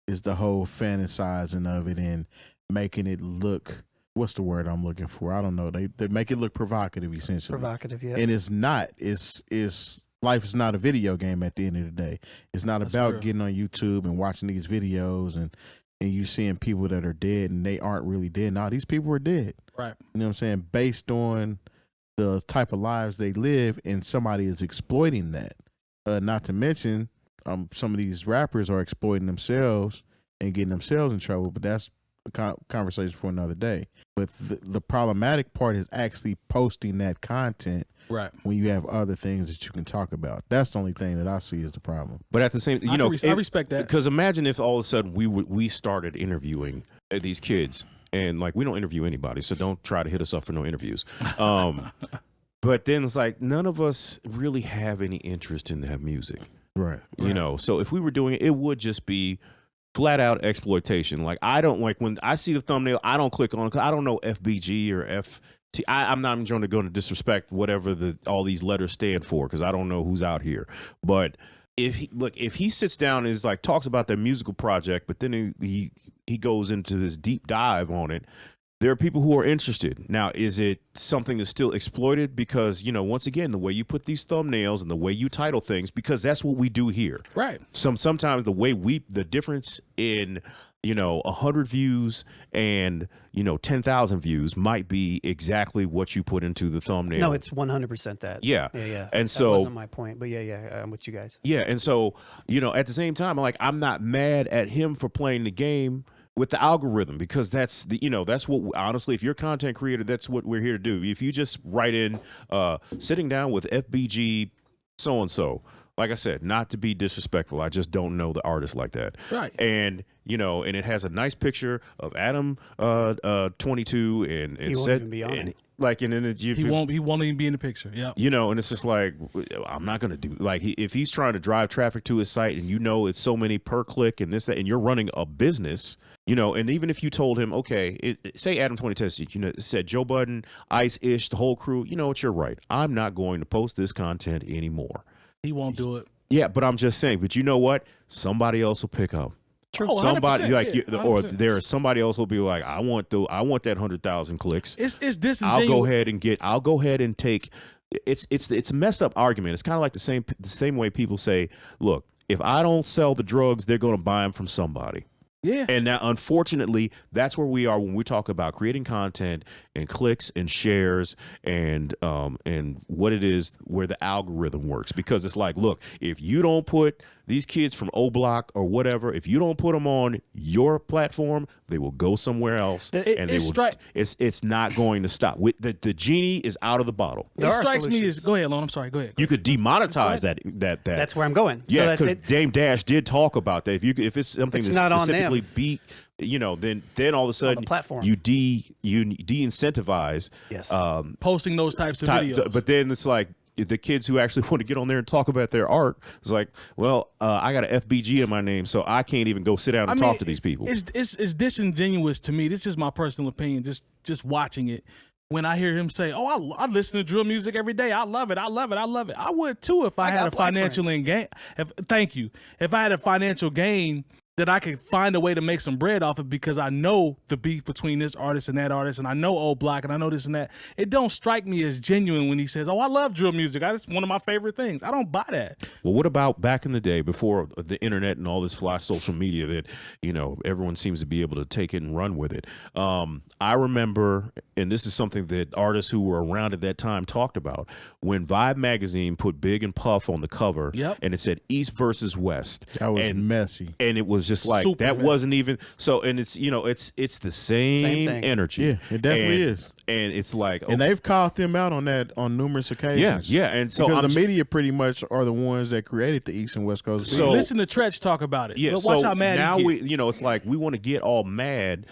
is the whole fantasizing of it and making it look, what's the word I'm looking for? I don't know. They make it look provocative essentially.
Provocative, yeah.
And it's not. It's life is not a video game at the end of the day. It's not about getting on YouTube and watching these videos and you seeing people that are dead and they aren't really dead. No, these people are dead.
Right.
You know what I'm saying? Based on the type of lives they live, and somebody is exploiting that. Not to mention, some of these rappers are exploiting themselves and getting themselves in trouble, but that's a conversation for another day. But the problematic part is actually posting that content.
Right.
When you have other things that you can talk about. That's the only thing that I see as the problem.
But at the same,
I respect that.
Because imagine if all of a sudden we started interviewing these kids, and like we don't interview anybody, so don't try to hit us up for no interviews. But then it's like none of us really have any interest in that music,
right?
So if we were doing it, it would just be flat out exploitation. Like I don't like when I see the thumbnail, I don't click on it because I don't know FBG or F. I'm not even trying to go into disrespect whatever all these letters stand for because I don't know who's out here. But if he sits down and is like talks about their musical project, but then he goes into this deep dive on it, there are people who are interested. Now, is it something that's still exploited? Because once again, the way you put these thumbnails and the way you title things, because that's what we do here.
Right.
Sometimes the difference in 100 views and 10,000 views might be exactly what you put into the thumbnail.
No, it's 100% that.
Yeah. And
that
so
wasn't my point, but yeah, I'm with you guys.
Yeah, and so at the same time, I'm not mad at him for playing the game with the algorithm, because that's the, that's what, honestly, if you're a content creator, that's what we're here to do. If you just write in sitting down with FBG so and so, like I said, not to be disrespectful, I just don't know the artist like that.
Right.
And and it has a nice picture of Adam 22 and
He won't
said,
even be on it.
like, and then
He won't even be in the picture. Yeah.
and it's just like, I'm not gonna do, like, if he's trying to drive traffic to his site, and it's so many per click and this, that, and you're running a business, and even if you told him, okay, say Adam 22 said Joe Budden, Ice-ish, the whole crew, you know what, you're right, I'm not going to post this content anymore.
He won't do it.
Yeah, but I'm just saying, but you know what, somebody else will pick up.
True.
Somebody
100%,
or there's somebody else will be like, I want that 100,000 clicks.
It's disingenuous.
I'll go ahead and take. It's a messed up argument. It's kind of like the same way people say, look, if I don't sell the drugs, they're going to buy them from somebody.
Yeah.
And now, unfortunately, that's where we are when we talk about creating content and clicks and shares and what it is, where the algorithm works. Because it's like, look, if you don't put these kids from O Block or whatever, if you don't put them on your platform, they will go somewhere else, and it's not going to stop. The genie is out of the bottle.
It strikes me as, go ahead, Lon. I'm sorry. Go ahead.
You could demonetize that.
That's where I'm going.
Yeah,
so
because Dame Dash did talk about that. If it's something
It's
that's
not on
specifically
them.
then all of a sudden
platform.
you de-incentivize
posting those types of videos.
But then it's like, the kids who actually want to get on there and talk about their art, it's like, well, I got an FBG in my name, so I can't even go sit down and talk to these people.
It's disingenuous to me. This is my personal opinion. Just watching it, when I hear him say, "Oh, I listen to drill music every day. I love it. I love it. I love it." I would too if I had a financial gain. Thank you. If I had a financial gain that I could find a way to make some bread off it, because I know the beef between this artist and that artist, and I know O Block, and I know this and that. It don't strike me as genuine when he says, "Oh, I love drill music. That's one of my favorite things." I don't buy that.
Well, what about back in the day, before the internet and all this fly social media that everyone seems to be able to take it and run with it? I remember, and this is something that artists who were around at that time talked about, when Vibe magazine put Big and Puff on the cover, and it said East versus West.
That was messy,
and it was just like, that wasn't even so. And it's it's the same energy.
Yeah, it definitely is.
And it's like,
and they've called them out on that on numerous occasions.
Yeah. And so
because the media pretty much are the ones that created the East and West Coast.
So listen to Tretch talk about it.
Yeah.
But watch how mad
now
he get.
it's like we want to get all mad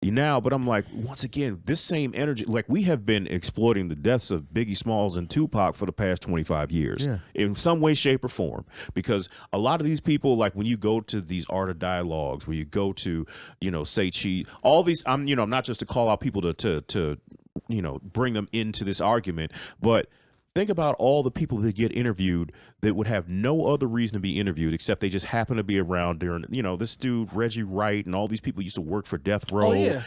now, but I'm like, once again, this same energy, like, we have been exploiting the deaths of Biggie Smalls and Tupac for the past 25 years in some way, shape, or form, because a lot of these people, like, when you go to these art of dialogues, where you go to, say cheat, all these, I'm not just to call out people to bring them into this argument, but think about all the people that get interviewed that would have no other reason to be interviewed except they just happen to be around during, this dude, Reggie Wright, and all these people used to work for Death Row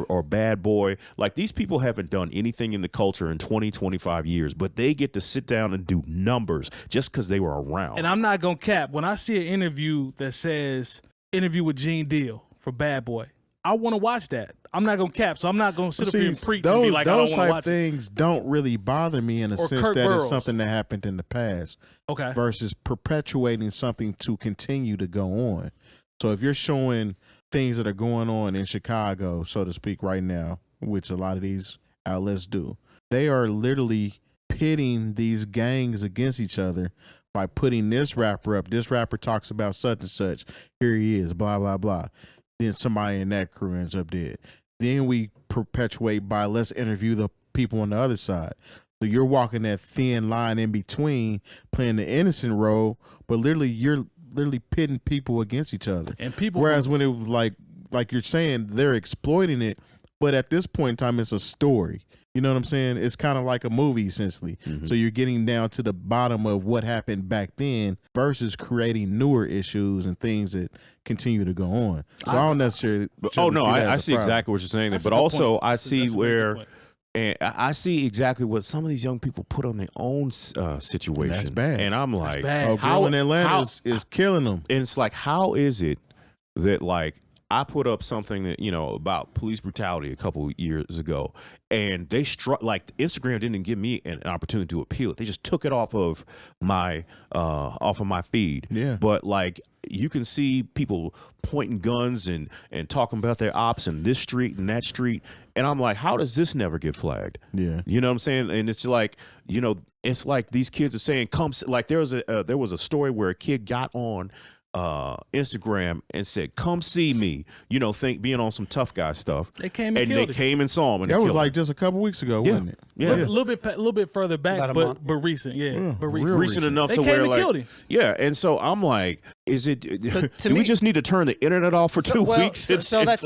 or Bad Boy. Like, these people haven't done anything in the culture in 20, 25 years, but they get to sit down and do numbers just because they were around.
And I'm not going to cap. When I see an interview that says, interview with Gene Deal for Bad Boy, I want to watch that. I'm not going to cap, so I'm not going to sit up here and preach and be like, I don't want to watch it.
Those type things don't really bother me in a sense
Kurt
that
Burrows.
It's something that happened in the past.
Okay.
Versus perpetuating something to continue to go on. So if you're showing things that are going on in Chicago, so to speak, right now, which a lot of these outlets do, they are literally pitting these gangs against each other by putting this rapper up. This rapper talks about such and such. Here he is, blah, blah, blah. Then somebody in that crew ends up dead. Then we perpetuate by, let's interview the people on the other side. So you're walking that thin line in between, playing the innocent role, but literally you're literally pitting people against each other.
And people,
whereas when it was like you're saying, they're exploiting it, but at this point in time, it's a story. You know what I'm saying? It's kind of like a movie, essentially. Mm-hmm. So you're getting down to the bottom of what happened back then versus creating newer issues and things that continue to go on. So I don't necessarily.
I see exactly what you're saying. But also, I see where. And I see exactly what some of these young people put on their own situation.
That's bad.
And I'm like,
how in Atlanta is killing them.
And it's like, how is it that, like, I put up something that, about police brutality a couple years ago, and they like Instagram didn't give me an opportunity to appeal it. They just took it off of my feed.
Yeah.
But like, you can see people pointing guns and talking about their ops in this street and that street. And I'm like, how does this never get flagged?
Yeah.
You know what I'm saying? And it's like, it's like these kids are saying, like there was a story where a kid got on Instagram and said, come see me, being on some tough guy stuff.
They came and
they came and saw him. And
that was
killed
like
him.
just a couple weeks ago, wasn't it?
Yeah.
A little bit further back, but recent. Yeah, but recent.
Recent enough
They
to
came
where
and
like,
killed him.
yeah. And so I'm like, is it?
So
do we just need to turn the internet off for 2 weeks?
So that's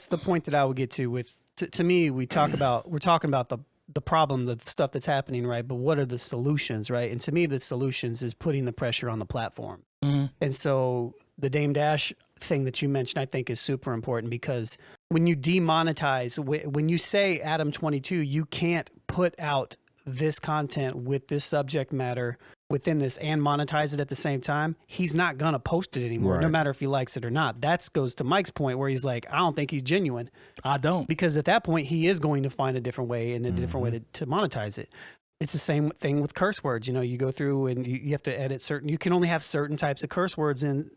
the point that I would get to with. To me, we're talking about the problem, the stuff that's happening, right? But what are the solutions, right? And to me, the solutions is putting the pressure on the platform.
Mm-hmm.
And so the Dame Dash thing that you mentioned, I think, is super important, because when you demonetize, when you say 𝗏𝗏𝗄, you can't put out this content with this subject matter within this and monetize it at the same time, he's not going to post it anymore, no matter if he likes it or not. That goes to Mike's point where he's like, I don't think he's genuine.
I don't.
Because at that point, he is going to find a different way and a different way to monetize it. It's the same thing with curse words. You go through and you have to edit you can only have certain types of curse words in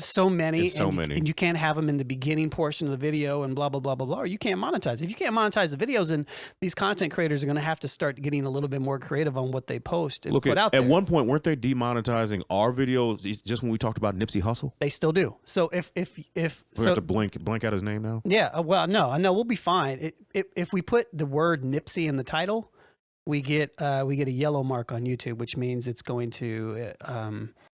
so many, and you can't have them in the beginning portion of the video and blah, blah, blah, blah, blah, or you can't monetize. If you can't monetize the videos, then these content creators are going to have to start getting a little bit more creative on what they post and put out there.
At one point, weren't they demonetizing our videos just when we talked about Nipsey Hussle?
They still do. So if
we have to blank out his name now?
Yeah, well, no, I know we'll be fine. If we put the word Nipsey in the title, we get a yellow mark on YouTube, which means it's going to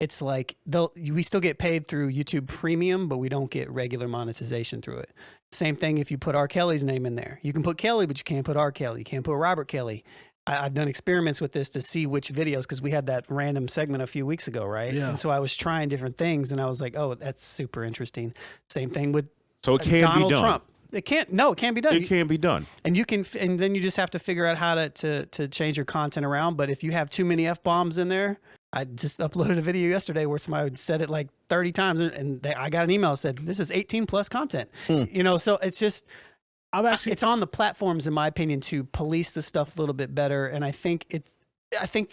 it's like we still get paid through YouTube Premium, but we don't get regular monetization through it. Same thing if you put R. Kelly's name in there. You can put Kelly, but you can't put R. Kelly. You can't put Robert Kelly. I've done experiments with this to see which videos, because we had that random segment a few weeks ago, right?
Yeah.
And so I was trying different things, and I was like, oh, that's super interesting. Same thing with
So it can
Donald
be done.
Trump. It can't be done.
It can be done.
And and then you just have to figure out how to change your content around. But if you have too many F-bombs in there, I just uploaded a video yesterday where somebody said it like 30 times, and I got an email that said, this is 18 plus content. So it's just, it's on the platforms, in my opinion, to police the stuff a little bit better. And I think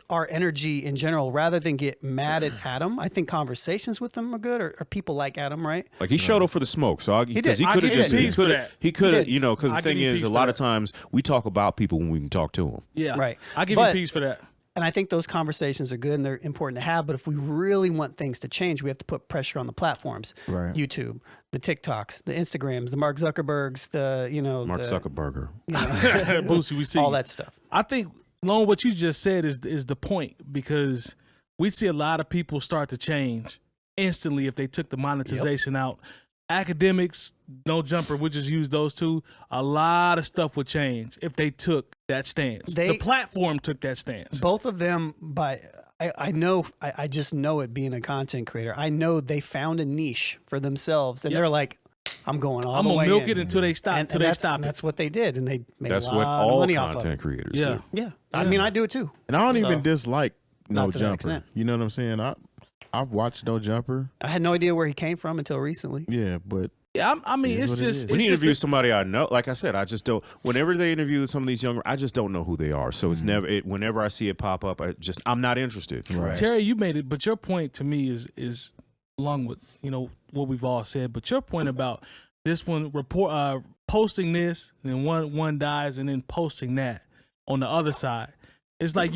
our energy in general, rather than get mad at Adam, I think conversations with them are good, or people like Adam, right?
Like he showed up for the smoke, so he could have just
because
the thing is, a lot of times we talk about people when we can talk to them.
Yeah,
right.
I give you peace for that.
And I think those conversations are good and they're important to have. But if we really want things to change, we have to put pressure on the platforms.
Right.
YouTube, the TikToks, the Instagrams, the Mark Zuckerbergs,
Mark Zuckerberger.
Boosie, we see
all that stuff.
I think, Lone, what you just said is the point, because we see a lot of people start to change instantly if they took the monetization out. Academics, No Jumper, we just use those two. A lot of stuff would change if they took that stance. The platform took that stance.
Both of them, I just know it being a content creator. I know they found a niche for themselves, and they're like, I'm going all the way in.
I'm going to milk it until they stop.
And that's what they did, and they made
That's
a lot
what
of
all
money off of
content
it.
creators
Yeah.
do.
Yeah. I mean, I do it too.
And I don't even dislike No
Not to that
Jumper.
extent.
You know what I'm saying? I've watched No Jumper.
I had no idea where he came from until recently.
Yeah, but
Yeah, I mean,
It is
it's
what it
just
is.
When
it's
you
just
interview somebody I know, like I said, I just don't. Whenever they interview some of these younger, I just don't know who they are. So it's never. Whenever I see it pop up, I'm not interested.
right.
Terry, you made it, but your point to me is along with what we've all said. But your point about this one posting this, and then one dies, and then posting that on the other side, it's like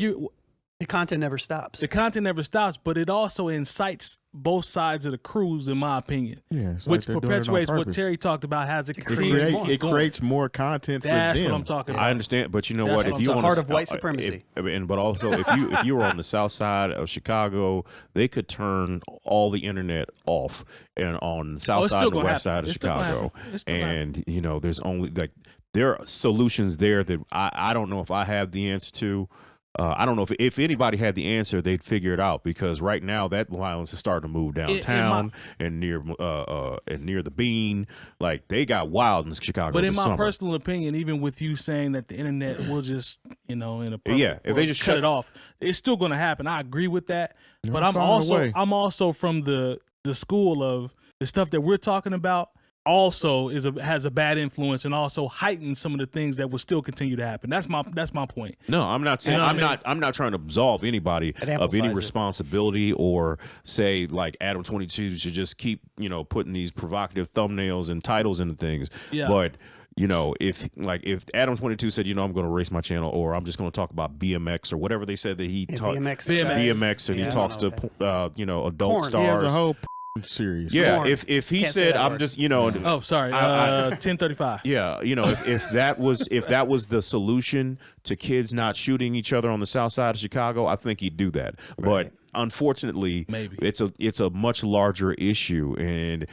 The content never stops.
the content never stops, but it also incites both sides of the cruise, in my opinion.
Yeah, it's
Which
like they're doing it on
perpetuates what
purpose.
Terry talked about. Has it
It
continues
creates-
It creates more content for
That's
them.
what I'm talking about.
I understand, but you know
That's
what?
what
If
I'm
you
talking
want
about. Heart of white supremacy.
but also if you were on the south side of Chicago, they could turn all the internet off, and on the south
it's
side
still
and the
gonna
west
happen.
side of
It's still gonna
Chicago,
happen. It's still gonna
and there's only there are solutions there that I don't know if I have the answer to. I don't know if anybody had the answer, they'd figure it out, because right now that violence is starting to move downtown and near the Bean. Like, they got wild in Chicago.
But in
this
my
summer.
personal opinion, even with you saying that the internet will just, in a perfect
Yeah, if they
world,
just
cut
shut-
it off, it's still going to happen. I agree with that. But I'm
find a way.
also from the school of the stuff that we're talking about also has a bad influence and also heightens some of the things that will still continue to happen. That's my point.
No, I'm not saying I'm not trying to absolve anybody of any responsibility or say like Adam 22 should just keep, putting these provocative thumbnails and titles into things. Yeah. But if Adam 22 said, I'm going to erase my channel, or I'm just going to talk about BMX or whatever they said that he taught BMX and he talks to adult
Porn.
stars.
He has a whole series.
Yeah, if he said I'm just
oh sorry 1035.
Yeah, if that was the solution to kids not shooting each other on the south side of Chicago, I think he'd do that. Right. But unfortunately, maybe it's a much larger issue, and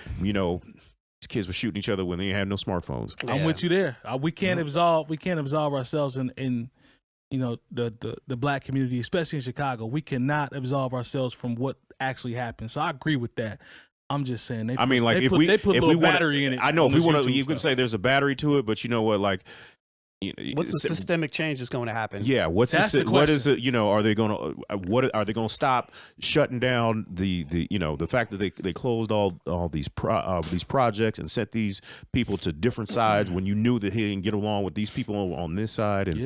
kids were shooting each other when they had no smartphones.
Yeah. I'm with you there. We can't absolve ourselves in the black community, especially in Chicago. We cannot absolve ourselves from what actually happened. So I agree with that. I'm just saying they put a little battery in it.
I know if we want to, you can say there's a battery to it, but you know what, like.
What's the systemic change that's going to happen?
Yeah, what is it? Are they going to are they going to stop shutting down the fact that they closed all these projects and sent these people to different sides when you knew that he didn't get along with these people on this side, and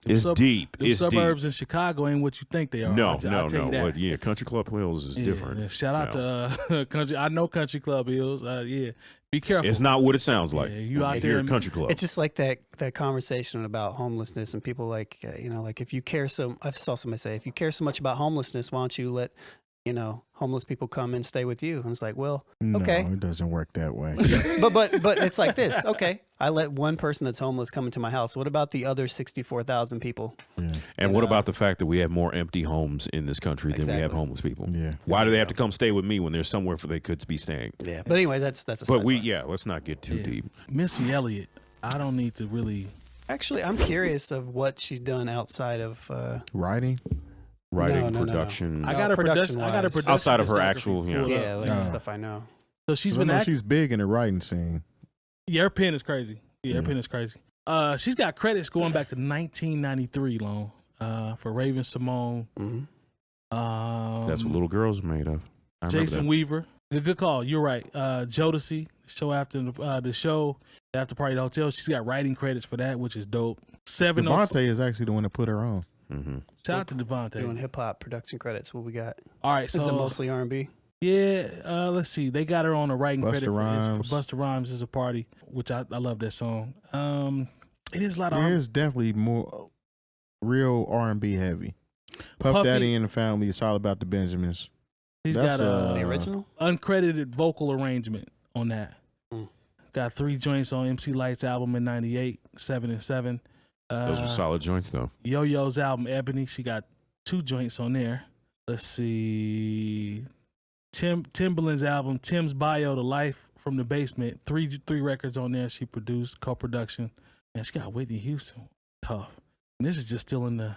it's deep.
The suburbs in Chicago ain't what you think they are.
No.
But
yeah, Country Club Hills is different.
Yeah. Shout out to Country. I know Country Club Hills. Yeah. Be careful.
It's not what it sounds like.
Yeah, you out there
in Country Club.
It's just like that conversation about homelessness and people like, like if you care I saw somebody say, if you care so much about homelessness, why don't you let, homeless people come and stay with you? And it's like, well, okay.
No, it doesn't work that way.
but it's like this. Okay, I let one person that's homeless come into my house. What about the other 64,000 people?
Yeah.
And what about the fact that we have more empty homes in this country than we have homeless people? Yeah. Why do they have to come stay with me when there's somewhere they could be staying?
Yeah. But anyways, that's a
But let's not get too deep.
Missy Elliot, I don't need to really.
Actually, I'm curious of what she's done outside of
writing.
Production.
No.
I got a production.
Outside of her actual,
stuff I know.
So she's
she's big in the writing scene.
Yeah, her pen is crazy. Her pen is crazy. She's got credits going back to 1993 long for Raven Simone.
Mm-hmm.
That's what Little Girls are made of.
Jason Weaver. Good call. You're right. Jodeci, the show after party at the hotel. She's got writing credits for that, which is dope.
Devontae is actually the one that put her on.
Mm-hmm.
Shout out to Devontae.
Doing hip hop production credits. What we got?
All right, so
is it mostly R&B?
Yeah, let's see. They got her on a writing credit for
Busta
Rhymes is a Party, which I love that song. It is a lot of R&B.
It is definitely more real R&B heavy. Puff Daddy and the Family. It's all about the Benjamins.
He's got
the original
uncredited vocal arrangement on that. Got 3 joints on MC Light's album in '98, 7 and 7.
Those were solid joints, though.
Yo-Yo's album, Ebony, she got 2 joints on there. Let's see. Timbaland's album, Tim's Bio, The Life from the Basement, 3 records on there she produced, co-production. And she got Whitney Houston. Tough. And this is just still in the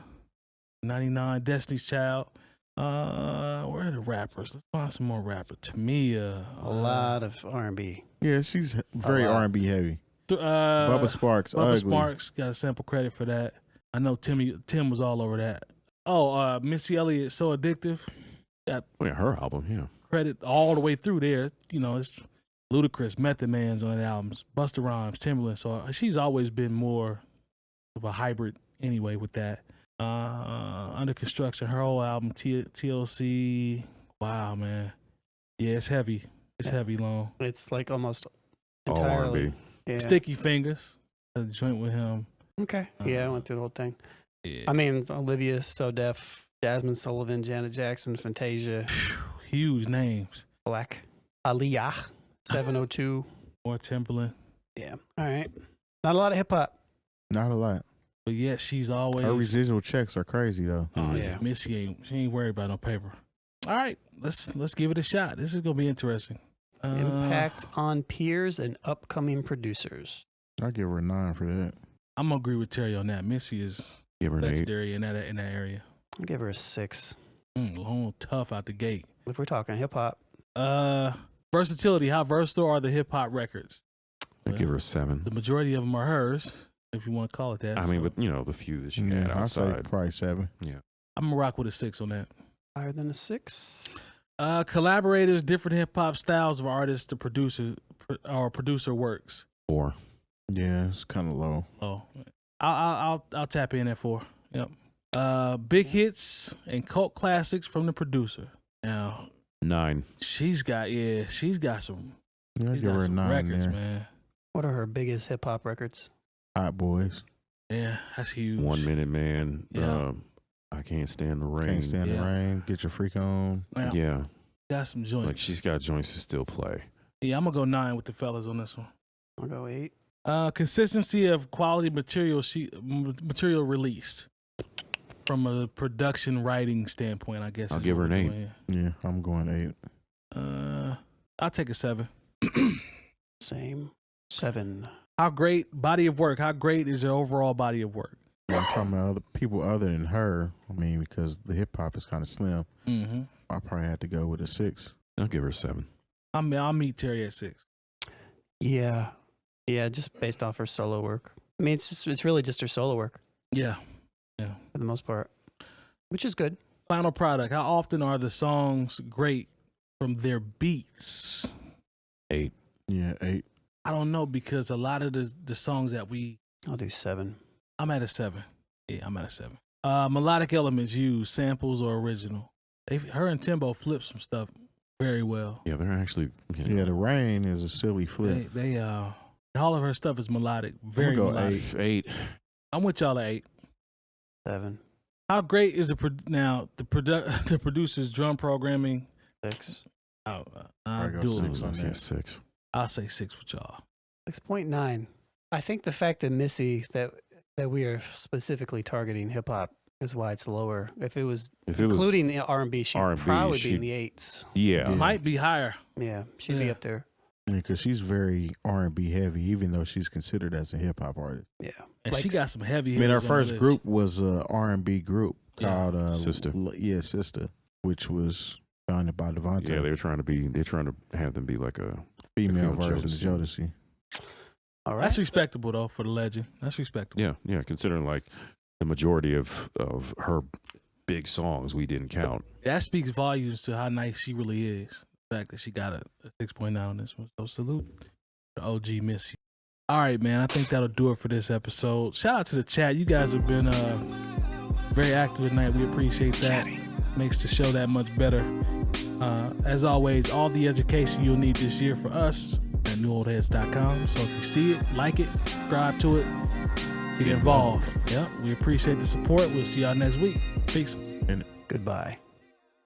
99, Destiny's Child. Where are the rappers? Let's find some more rappers. Tamia.
A lot of R&B.
Yeah, she's very R&B heavy. Bubba Sparks.
Bubba Sparks got a sample credit for that. I know Tim was all over that. Oh, Missy Elliot, So Addictive. Got
her album, yeah.
Credit all the way through there. It's Ludacris, Method Man's on the albums, Busta Rhymes, Timbaland. So she's always been more of a hybrid anyway with that. Under Construction, her whole album, TLC. Wow, man. Yeah, it's heavy. It's heavy long.
It's like almost entirely.
Yeah. Sticky Fingers, a joint with him.
Okay. I went through the whole thing.
Yeah.
I mean, Olivia, So Def, Jasmine Sullivan, Janet Jackson, Fantasia.
Huge names.
Black. Aliyah, 702.
More Timbaland.
Yeah. All right. Not a lot of hip hop.
Not a lot.
But yet she's always.
Her residual checks are crazy though.
Oh yeah. Missy ain't worried about no paper. All right. Let's give it a shot. This is gonna be interesting.
Impact on peers and upcoming producers.
I'll give her a 9 for that.
I'm gonna agree with Terry on that. Missy is legendary in that area.
I'll give her a 6.
Long, tough out the gate.
If we're talking hip hop.
Versatility. How versatile are the hip hop records?
I give her a 7.
The majority of them are hers, if you want to call it that.
I mean, but the few that she got outside.
I'd say probably 7.
Yeah.
I'm gonna rock with a 6 on that.
Higher than a 6?
Collaborators, different hip hop styles of artists to producer works.
4.
Yeah, it's kind of low.
Oh, I'll tap in at 4. Yep. Big hits and cult classics from the producer. Now
9.
she's got some.
Yeah,
She's
give
got
her a
some
9
records,
there.
man.
What are her biggest hip hop records?
Hot Boys.
Yeah, that's huge.
1 Minute Man.
Yeah.
I Can't Stand the Rain.
Can't Stand the Rain. Get Your Freak On.
Yeah.
Got some joints.
Like she's got joints to still play.
Yeah, I'm gonna go 9 with the fellas on this one.
I'll go 8.
Consistency of quality material released from a production writing standpoint, I guess.
I'll give her an 8.
Yeah, I'm going 8.
I'll take a 7.
Same. 7.
How great body of work? How great is your overall body of work?
I'm talking about other people other than her. I mean, because the hip hop is kind of slim.
Mm-hmm.
I probably had to go with a 6.
I'll give her a 7.
I'll meet Terry at 6.
Yeah. Yeah, just based off her solo work. I mean, it's really just her solo work.
Yeah.
For the most part, which is good.
Final product. How often are the songs great from their beats?
8.
Yeah, 8.
I don't know, because a lot of the songs that
I'll do 7.
I'm at a 7. Yeah, I'm at a 7. Melodic elements used, samples or original. Her and Timbo flip some stuff very well.
Yeah, they're actually.
Yeah, The Rain is a silly flip.
They all of her stuff is melodic, very
I'm gonna go
melodic.
8.
I'm with y'all at 8.
7.
How great is the producer's drum programming?
6.
I'll
go
do
6
it.
on that.
6.
I'll say 6 with y'all.
6.9. I think the fact that Missy, that we are specifically targeting hip hop, is why it's lower. If it was including the R&B, she'd probably be in the 8s.
Yeah.
Might be higher.
Yeah, she'd be up there.
Because she's very R&B heavy, even though she's considered as a hip hop artist.
Yeah,
and she got some heavy.
I mean, her
hitters on the
first
list.
group was a R&B group called
Sister.
Sister, which was founded by Devontae.
Yeah, they're trying to have them be like a
female
They feel
version of Jodeci.
All right.
That's respectable though for the legend. That's respectable.
Yeah, considering like the majority of her big songs we didn't count.
That speaks volumes to how nice she really is. The fact that she got a 6.9 on this one. So salute to OG Missy. All right, man. I think that'll do it for this episode. Shout out to the chat. You guys have been very active tonight. We appreciate that. Makes the show that much better. As always, all the education you'll need this year for us at newoldheads.com. So if you see it, like it, subscribe to it, get involved. Yep, we appreciate the support. We'll see y'all next week. Peace.
Goodbye.